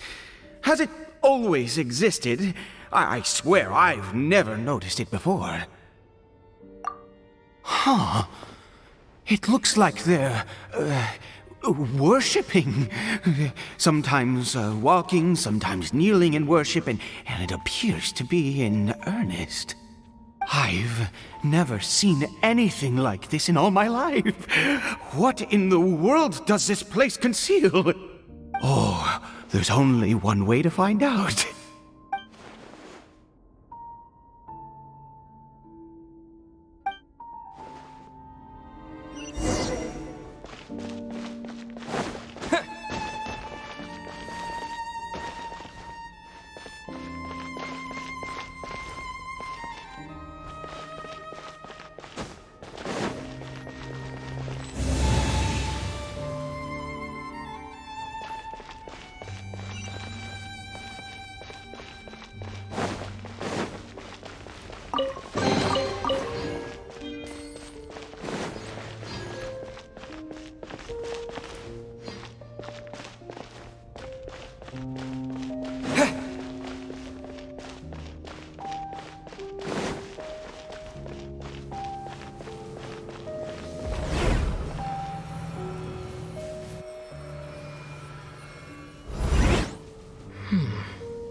Has it always existed? I swear I've never noticed it before. Huh. It looks like they're, worshipping. Sometimes walking, sometimes kneeling in worship, and it appears to be in earnest. I've never seen anything like this in all my life. What in the world does this place conceal? There's only one way to find out.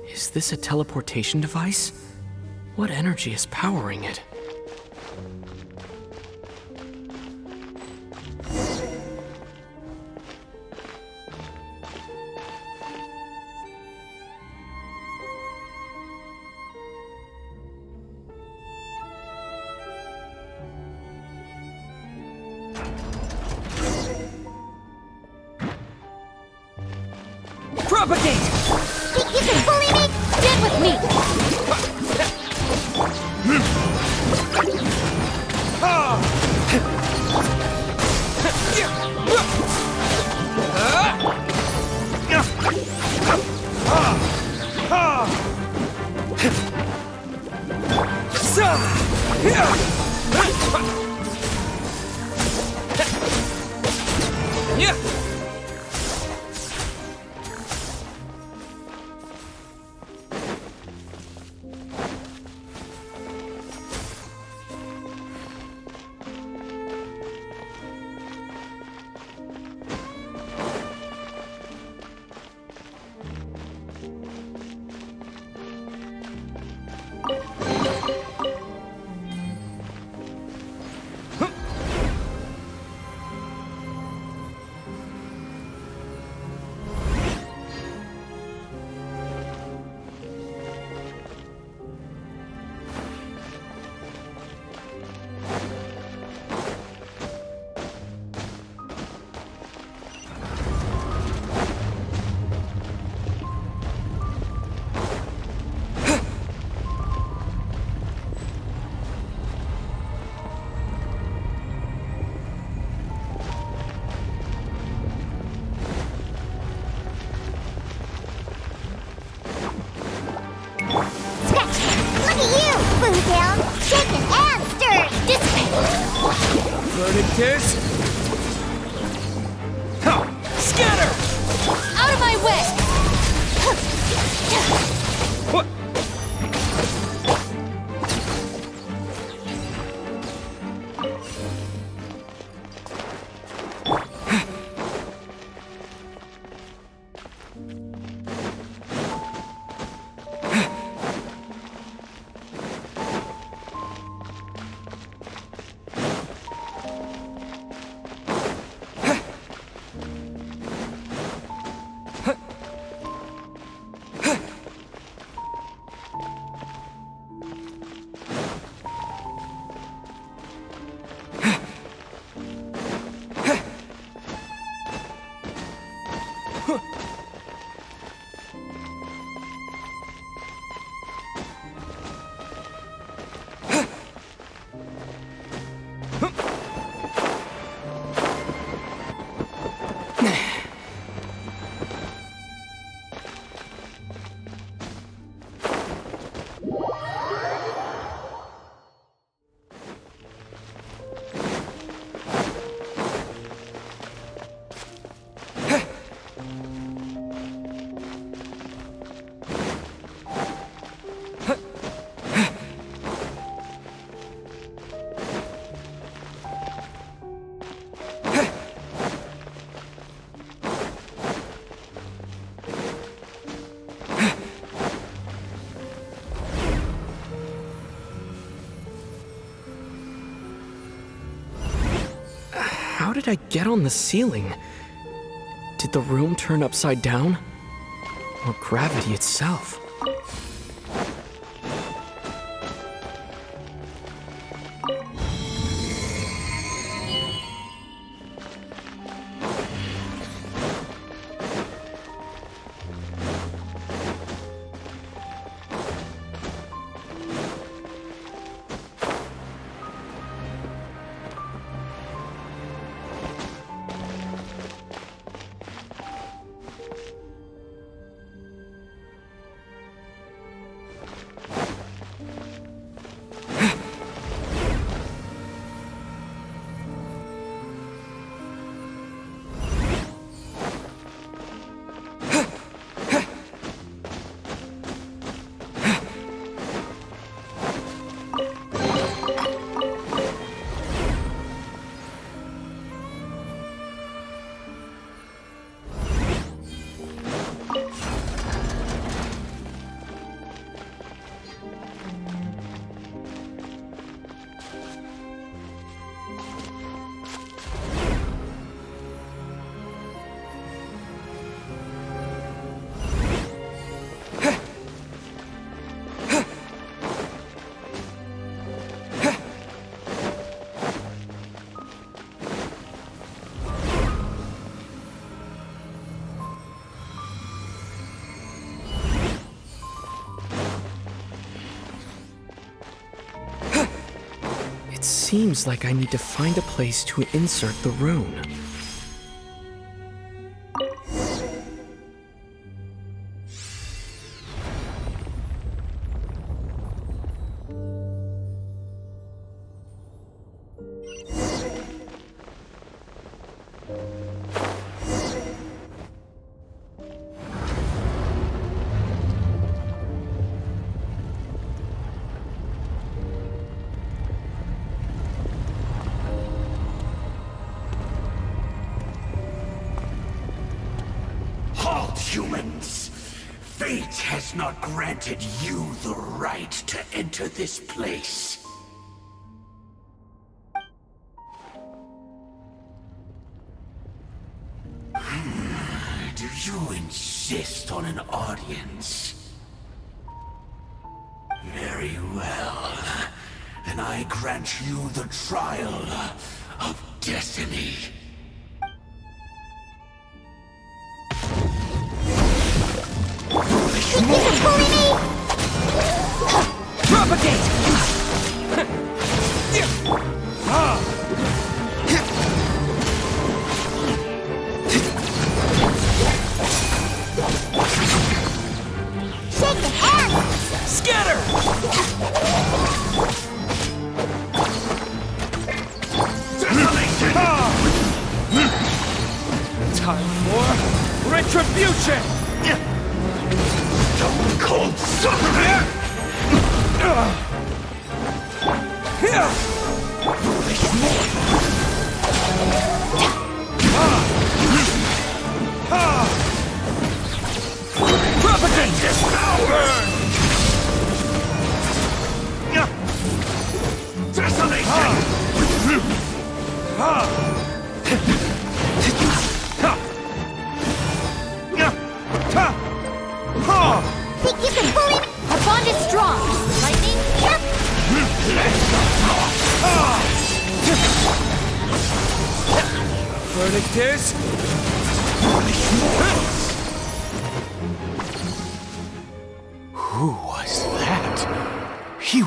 Is this a teleportation device? What energy is powering it? Propagate! Think you can bully me? Stand with me! Shaken and stirred! Dissipate! Burning tears! Scatter! Out of my way! What? How did I get on the ceiling? Did the room turn upside down? or gravity itself. It seems like I need to find a place to insert the rune. Humans, fate has not granted you the right to enter this place. Do you insist on an audience? Very well. Then I grant you the trial of destiny. Propagate! Shake the hands! Scatter! Time for retribution! Stone cold suffering! Foolish mortal! Propagate this power! Desolation! Think you can bully me? Our bond is strong. Lightning, yep. Verdict is... Who was that? He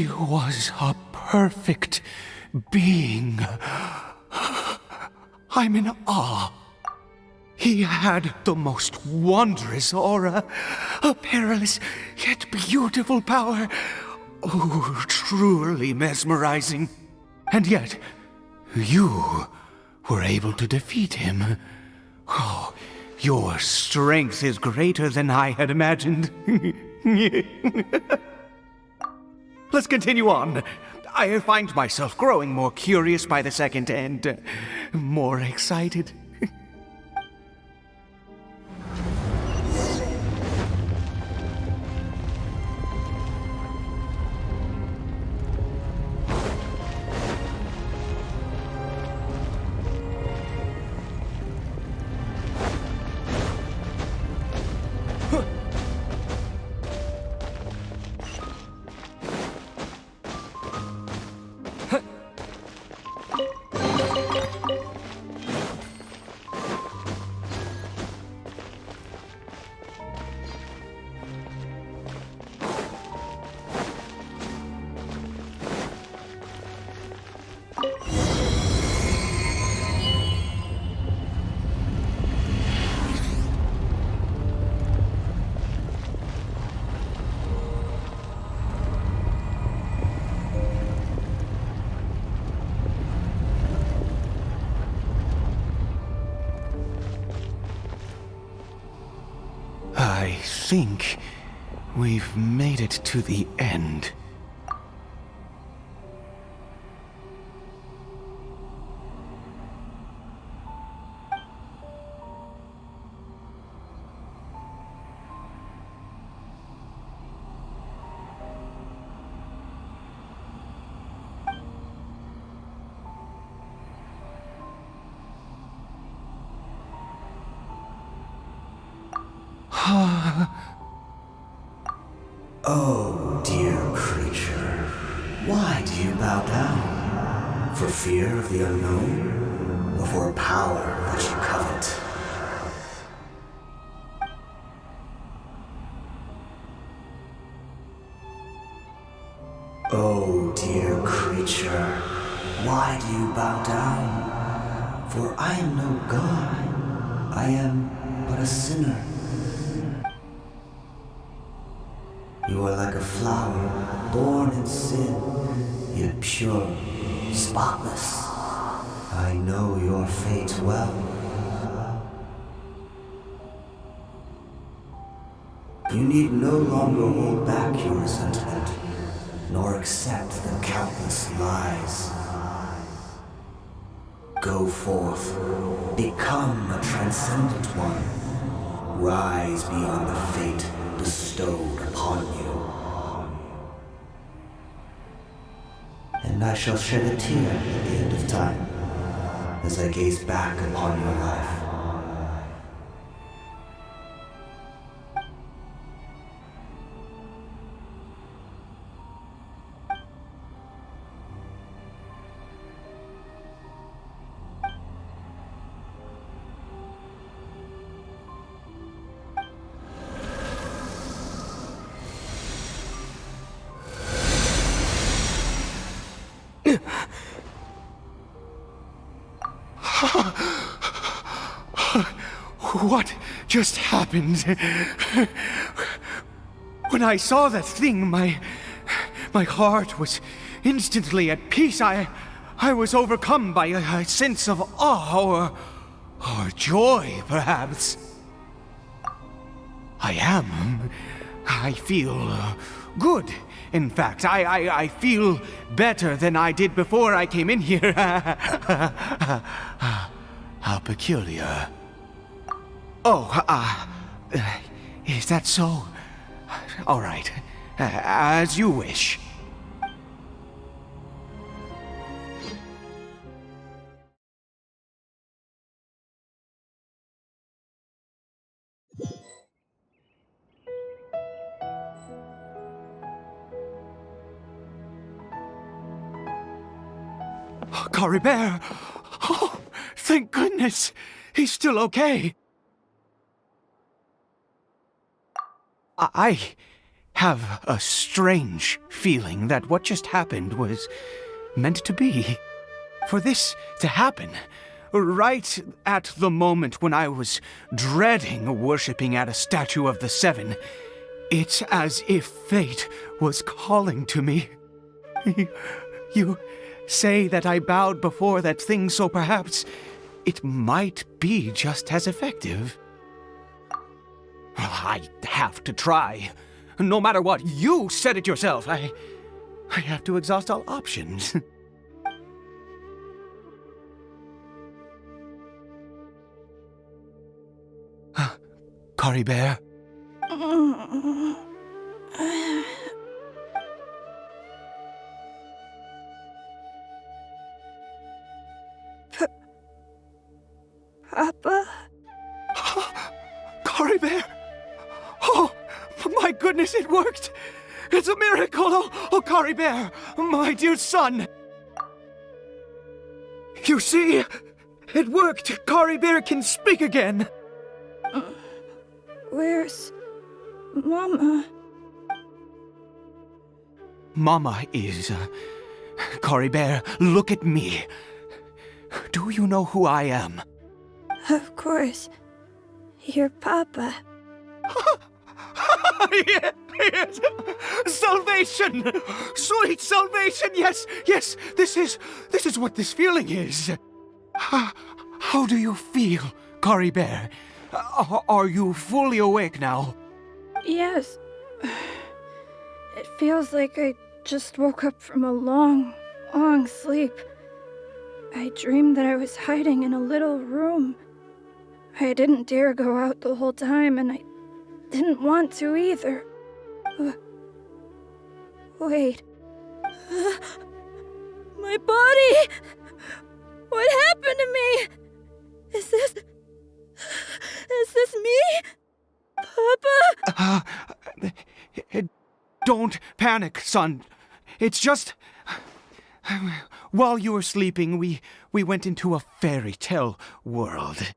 was a perfect being. I'm in awe. He had the most wondrous aura, a perilous yet beautiful power. Oh, truly mesmerizing. And yet, you were able to defeat him. Oh, your strength is greater than I had imagined. Let's continue on. I find myself growing more curious by the second and more excited. I think we've made it to the end. Oh, dear creature, why do you bow down? For fear of the unknown? Or for a power that you covet? Oh, dear creature, why do you bow down? For I am no god, I am but a sinner. You are like a flower, born in sin, yet pure, spotless. I know your fate well. You need no longer hold back your resentment, nor accept the countless lies. Go forth, become a transcendent one. Rise beyond the fate bestowed upon you. And I shall shed a tear at the end of time, as I gaze back upon your life. What just happened? When I saw that thing, my heart was instantly at peace. I was overcome by a sense of awe or joy, perhaps. I feel good. In fact, I feel better than I did before I came in here. How peculiar. Oh, is that so? All right, as you wish. Caribert! Oh, thank goodness! He's still okay! I have a strange feeling that what just happened was meant to be. For this to happen, right at the moment when I was dreading worshipping at a statue of the Seven, it's as if fate was calling to me. You say that I bowed before that thing, so perhaps it might be just as effective. I have to try. No matter what, you said it yourself. I have to exhaust all options. Caribert? Papa? Caribert! Oh, my goodness, it worked! It's a miracle! Oh, Caribert, my dear son! You see? It worked! Caribert can speak again! Where's Mama? Mama is... Caribert, look at me. Do you know who I am? Of course. Your Papa. Yes! Salvation! Sweet salvation! Yes, yes! This is what this feeling is. How do you feel, Caribert? Are you fully awake now? Yes. It feels like I just woke up from a long, long sleep. I dreamed that I was hiding in a little room. I didn't dare go out the whole time, and I didn't want to either. Wait. My body! What happened to me? Is this me? Papa? Don't panic, son. It's just... While you were sleeping, we went into a fairy tale world.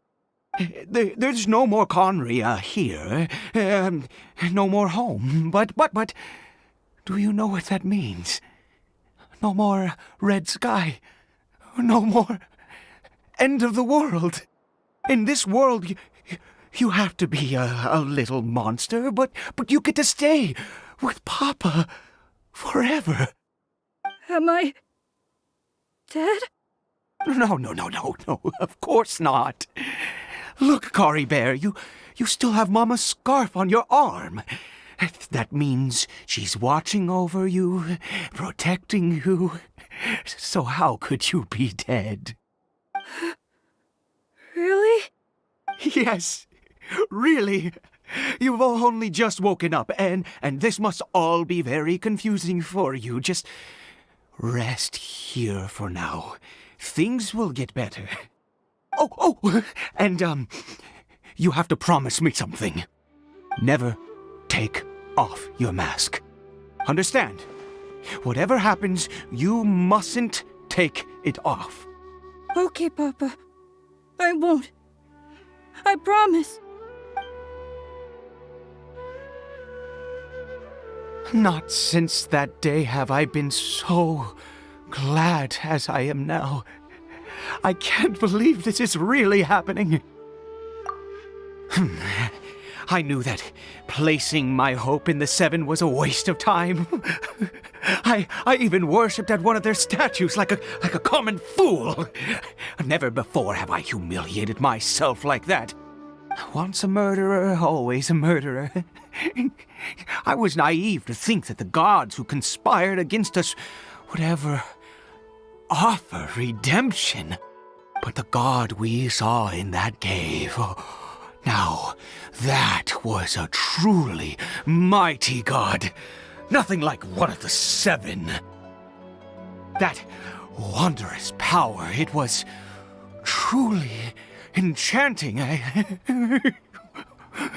There's no more Conry here. No more home. But... Do you know what that means? No more red sky. No more end of the world. In this world, you have to be a little monster, but you get to stay with Papa forever. Am I dead? No, of course not. Look, Caribert, you still have Mama's scarf on your arm. That means she's watching over you, protecting you. So how could you be dead? Really? Yes, really. You've only just woken up, and this must all be very confusing for you. Just rest here for now. Things will get better. Oh, and you have to promise me something. Never take off your mask. Understand? Whatever happens, you mustn't take it off. Okay, Papa. I won't. I promise. Not since that day have I been so glad as I am now. I can't believe this is really happening. I knew that placing my hope in the Seven was a waste of time. I even worshipped at one of their statues like a common fool. Never before have I humiliated myself like that. Once a murderer, always a murderer. I was naive to think that the gods who conspired against us would ever offer redemption. But the god we saw in that cave... Now, that was a truly mighty god. Nothing like one of the Seven. That wondrous power, it was truly enchanting.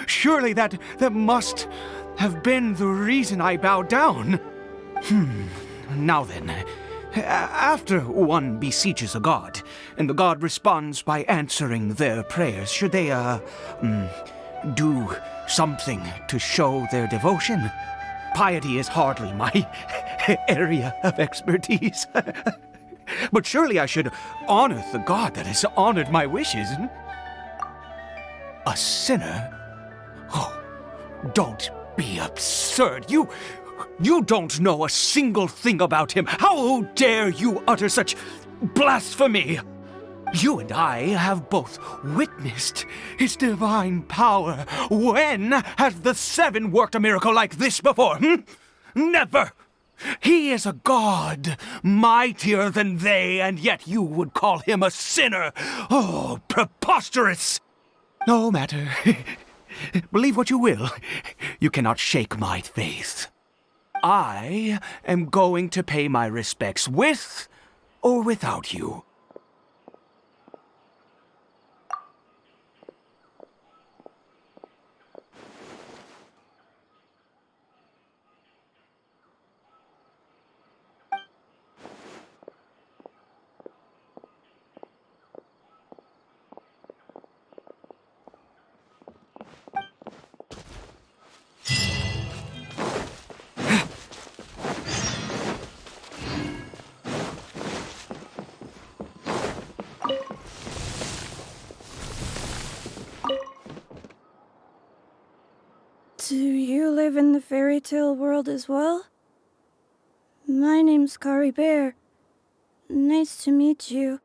Surely that must have been the reason I bowed down. Now then, after one beseeches a god, and the god responds by answering their prayers, should they, do something to show their devotion? Piety is hardly my area of expertise. But surely I should honor the god that has honored my wishes. A sinner? Oh, don't be absurd. You don't know a single thing about him. How dare you utter such blasphemy? You and I have both witnessed his divine power. When has the Seven worked a miracle like this before? Never! He is a god, mightier than they, and yet you would call him a sinner. Oh, preposterous! No matter. Believe what you will. You cannot shake my faith. I am going to pay my respects with or without you. Do you live in the fairy tale world as well? My name's Caribert. Nice to meet you.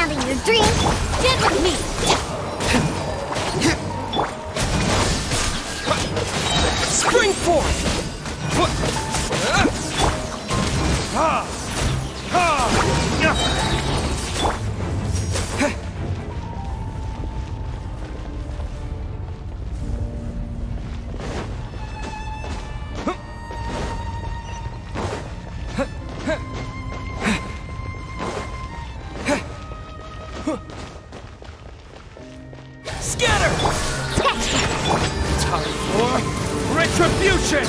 handle your drink. Get with me. Spring forth! Scatter! Time for retribution!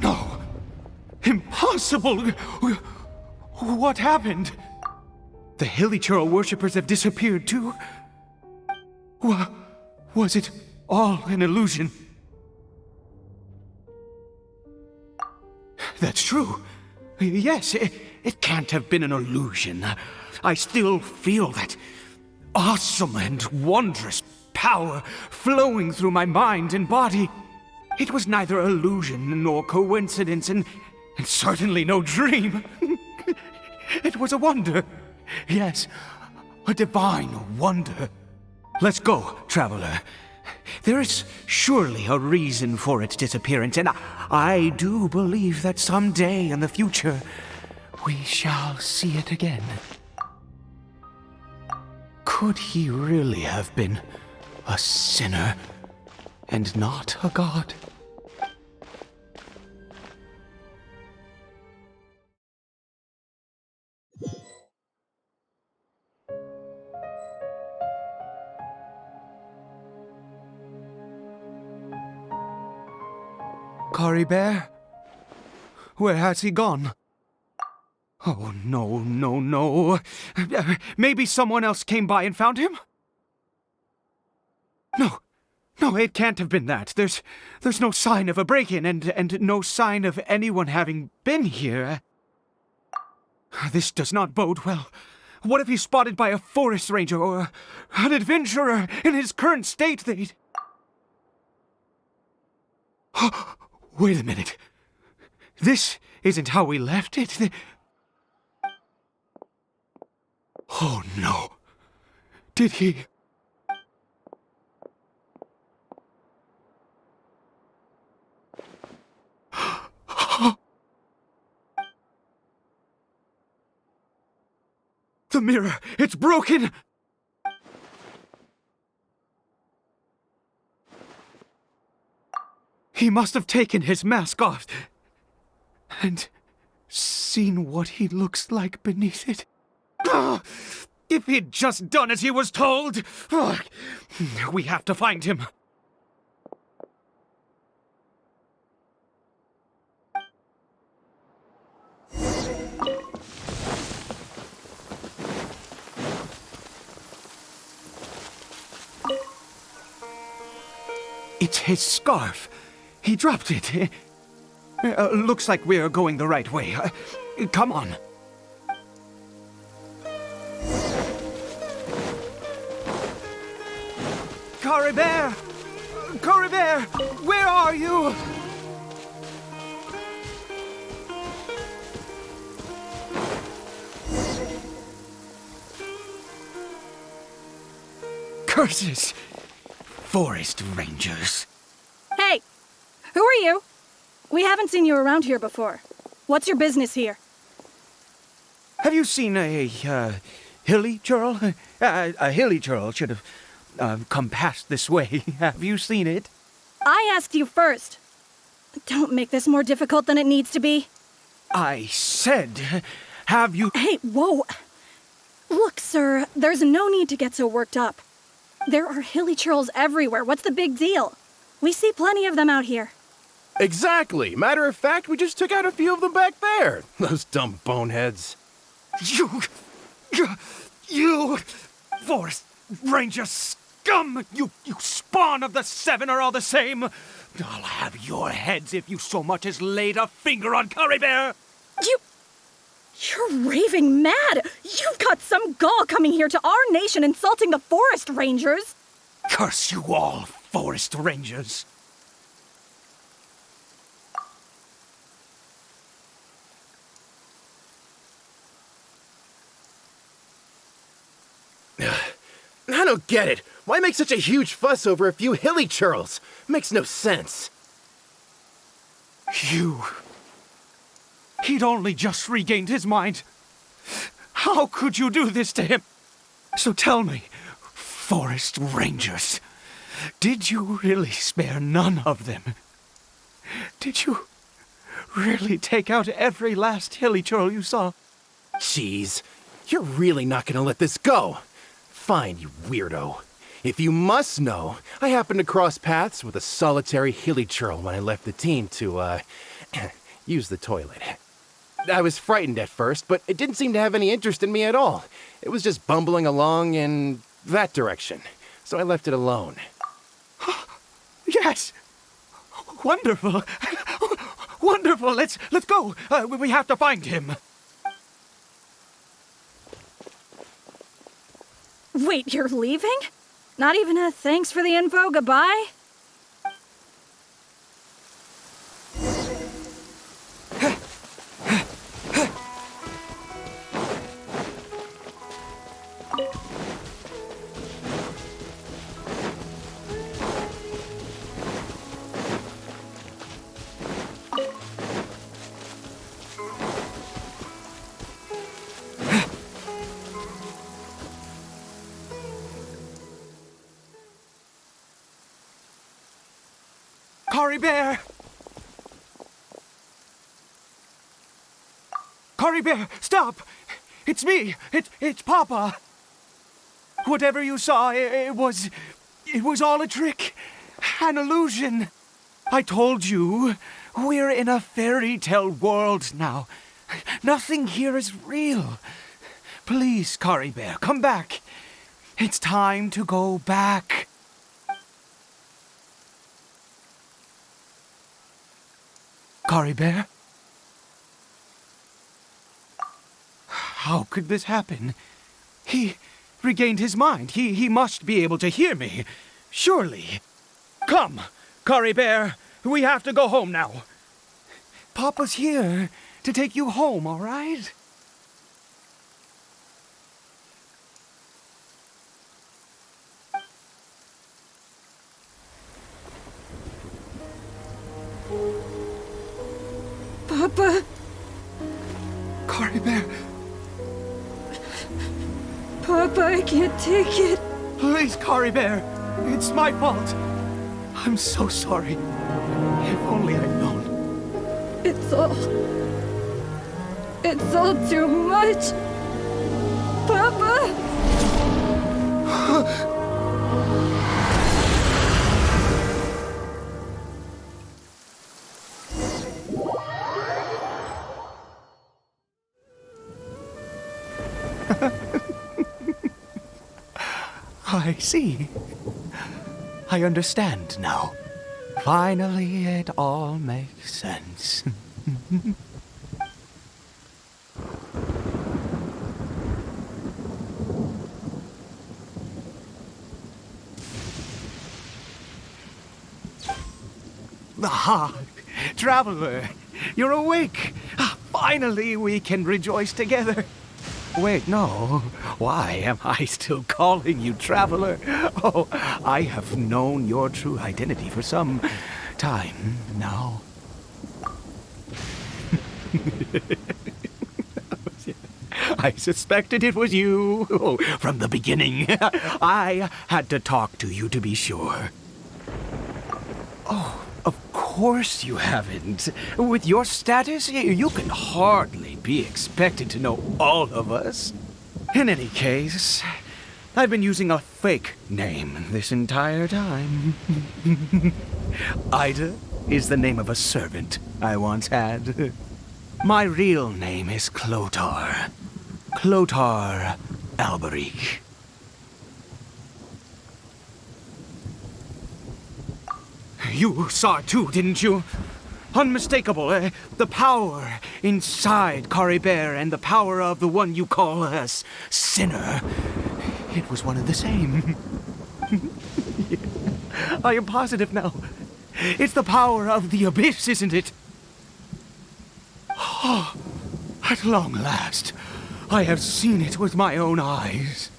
No. Impossible. What happened? The Hilichurl worshippers have disappeared too? Was it all an illusion? That's true. Yes, it can't have been an illusion. I still feel that awesome and wondrous power flowing through my mind and body. It was neither illusion nor coincidence, and certainly no dream. It was a wonder. Yes, a divine wonder. Let's go, traveler. There is surely a reason for its disappearance, and I do believe that someday in the future, we shall see it again. Could he really have been a sinner and not a god? Caribert? Where has he gone? Oh, no. Maybe someone else came by and found him? No, it can't have been that. There's no sign of a break-in and no sign of anyone having been here. This does not bode well. What if he's spotted by a forest ranger or an adventurer in his current state? They'd... Wait a minute. This isn't how we left it. Oh no. Did he... The mirror! It's broken! He must have taken his mask off and seen what he looks like beneath it. If he'd just done as he was told! We have to find him. It's his scarf. He dropped it. Looks like we're going the right way. Come on. Caribert! Caribert! Where are you? Curses! Forest rangers. Hey! Who are you? We haven't seen you around here before. What's your business here? Have you seen a Hilichurl? A Hilichurl should have come past this way. Have you seen it? I asked you first. Don't make this more difficult than it needs to be. I said, have you... Hey, whoa! Look, sir, there's no need to get so worked up. There are Hilichurls everywhere. What's the big deal? We see plenty of them out here. Exactly. Matter of fact, we just took out a few of them back there. Those dumb boneheads. You Forest Ranger scum! You spawn of the Seven are all the same. I'll have your heads if you so much as laid a finger on Caribert. You're raving mad! You've got some gall coming here to our nation insulting the forest rangers! Curse you all, forest rangers! I don't get it. Why make such a huge fuss over a few hilly churls? Makes no sense. He'd only just regained his mind. How could you do this to him? So tell me, forest rangers, did you really spare none of them? Did you really take out every last hilly churl you saw? Jeez, you're really not gonna let this go. Fine, you weirdo. If you must know, I happened to cross paths with a solitary hilly churl when I left the team to, use the toilet. I was frightened at first, but it didn't seem to have any interest in me at all. It was just bumbling along in that direction, so I left it alone. Yes! Wonderful! Wonderful! Let's go! We have to find him! Wait, you're leaving? Not even a thanks for the info, goodbye? Caribert! Caribert, stop! It's me! It's Papa! Whatever you saw, it was all a trick. An illusion. I told you, we're in a fairy tale world now. Nothing here is real. Please, Caribert, come back. It's time to go back. Caribert? How could this happen? He regained his mind. He must be able to hear me. Surely. Come, Caribert. We have to go home now. Papa's here to take you home, all right? Papa? Caribert. Papa, I can't take it. Please, Caribert. It's my fault. I'm so sorry. If only I'd known. It's all too much. Papa? I see. I understand now. Finally, it all makes sense. Ah, Traveler, you're awake. Finally, we can rejoice together. Wait, no. Why am I still calling you Traveler? Oh, I have known your true identity for some time now. I suspected it was you. Oh, from the beginning. I had to talk to you to be sure. Oh, of course you haven't. With your status, you can hardly be expected to know all of us. In any case, I've been using a fake name this entire time. Ida is the name of a servant I once had. My real name is Clotar. Clotar Alberic. You saw it too, didn't you? unmistakable. The power inside Caribert and the power of the one you call a sinner. It was one and the same. I am positive now. It's the power of the abyss, isn't it? Oh, at long last, I have seen it with my own eyes.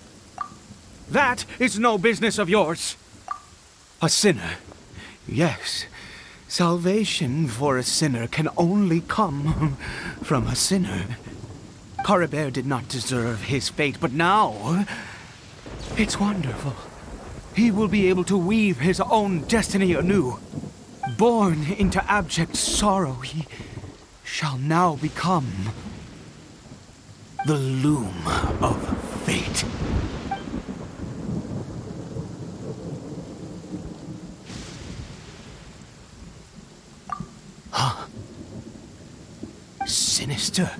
That is no business of yours. A sinner. Yes, salvation for a sinner can only come from a sinner. Caribert did not deserve his fate, but now it's wonderful. He will be able to weave his own destiny anew. Born into abject sorrow, he shall now become the loom of fate. Huh? Sinister.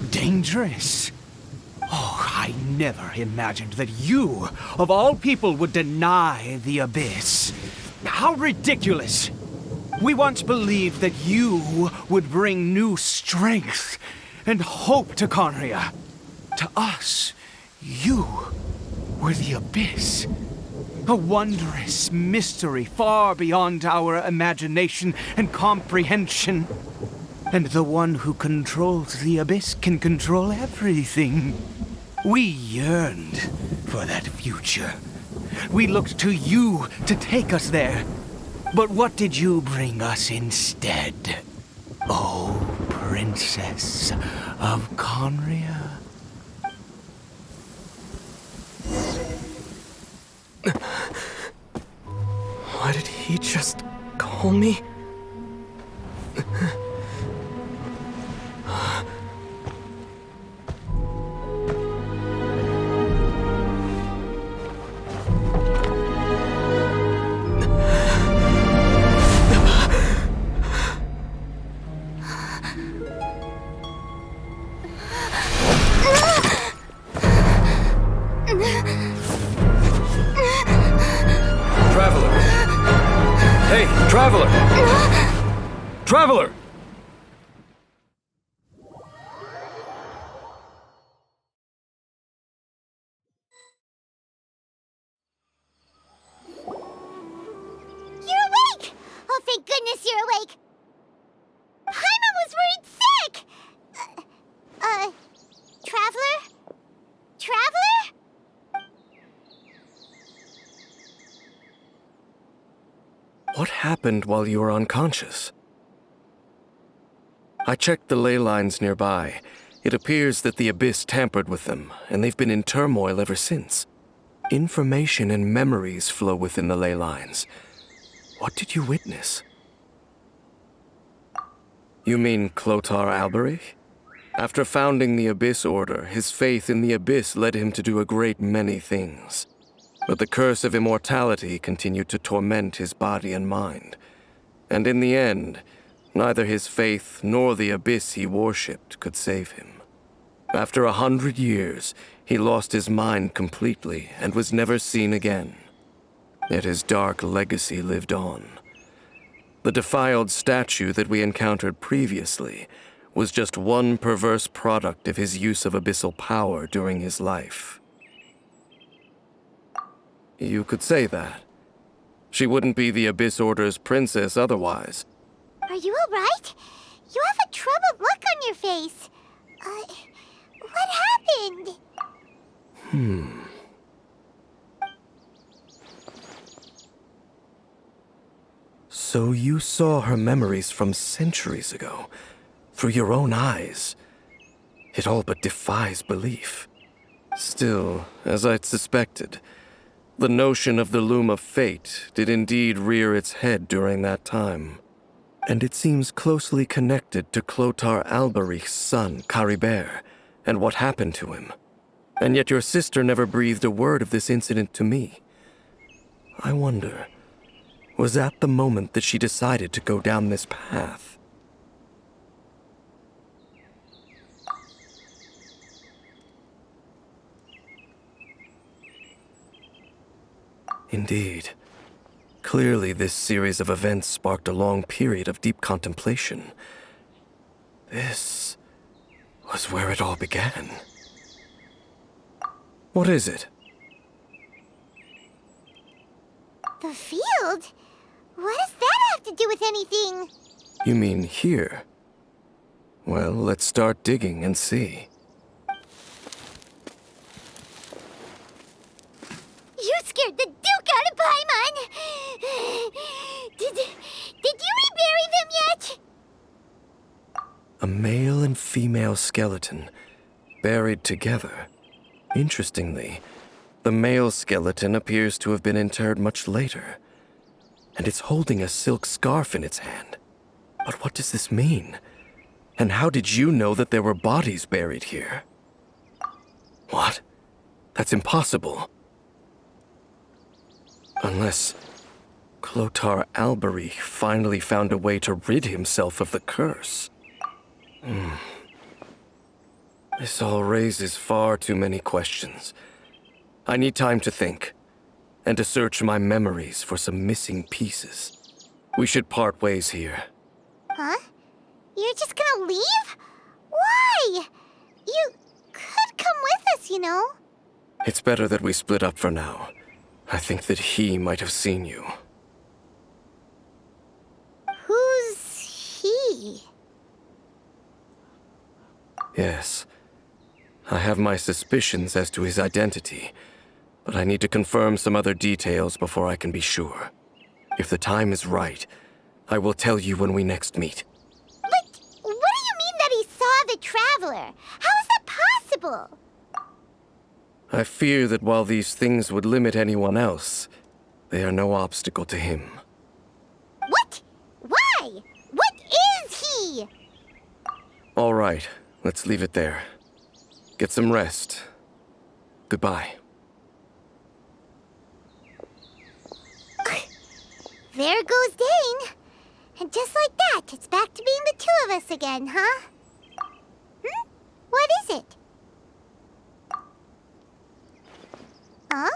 Dangerous. Oh, I never imagined that you, of all people, would deny the abyss. How ridiculous! We once believed that you would bring new strength and hope to Conria. To us, you were the abyss. A wondrous mystery far beyond our imagination and comprehension. And the one who controls the abyss can control everything. We yearned for that future. We looked to you to take us there. But what did you bring us instead? Oh, Princess of Conria. Why did he just call me? Traveler! You're awake! Oh, thank goodness you're awake! Paimon was worried sick! Traveler? Traveler? What happened while you were unconscious? I checked the ley lines nearby. It appears that the Abyss tampered with them, and they've been in turmoil ever since. Information and memories flow within the ley lines. What did you witness? You mean Clotar Alberich? After founding the Abyss Order, his faith in the Abyss led him to do a great many things. But the curse of immortality continued to torment his body and mind. And in the end, neither his faith nor the abyss he worshipped could save him. After 100 years, he lost his mind completely and was never seen again. Yet his dark legacy lived on. The defiled statue that we encountered previously was just one perverse product of his use of abyssal power during his life. You could say that. She wouldn't be the Abyss Order's princess otherwise. Are you alright? You have a troubled look on your face. What happened? So you saw her memories from centuries ago, through your own eyes. It all but defies belief. Still, as I'd suspected, the notion of the loom of fate did indeed rear its head during that time. And it seems closely connected to Clotar Alberich's son, Caribert, and what happened to him. And yet your sister never breathed a word of this incident to me. I wonder, was that the moment that she decided to go down this path? Indeed. Clearly, this series of events sparked a long period of deep contemplation. This was where it all began. What is it? The field? What does that have to do with anything? You mean here? Well, let's start digging and see. You scared the Duke out of Paimon! Did you rebury them yet? A male and female skeleton, buried together. Interestingly, the male skeleton appears to have been interred much later, and it's holding a silk scarf in its hand. But what does this mean? And how did you know that there were bodies buried here? What? That's impossible. Unless Clotar Alberich finally found a way to rid himself of the curse. This all raises far too many questions. I need time to think, and to search my memories for some missing pieces. We should part ways here. Huh? You're just gonna leave? Why? You could come with us, you know. It's better that we split up for now. I think that he might have seen you. Who's he? Yes. I have my suspicions as to his identity, but I need to confirm some other details before I can be sure. If the time is right, I will tell you when we next meet. But what do you mean that he saw the Traveler? How is that possible? I fear that while these things would limit anyone else, they are no obstacle to him. What? Why? What is he? All right, let's leave it there. Get some rest. Goodbye. There goes Dane. And just like that, it's back to being the two of us again, huh? What is it? Huh?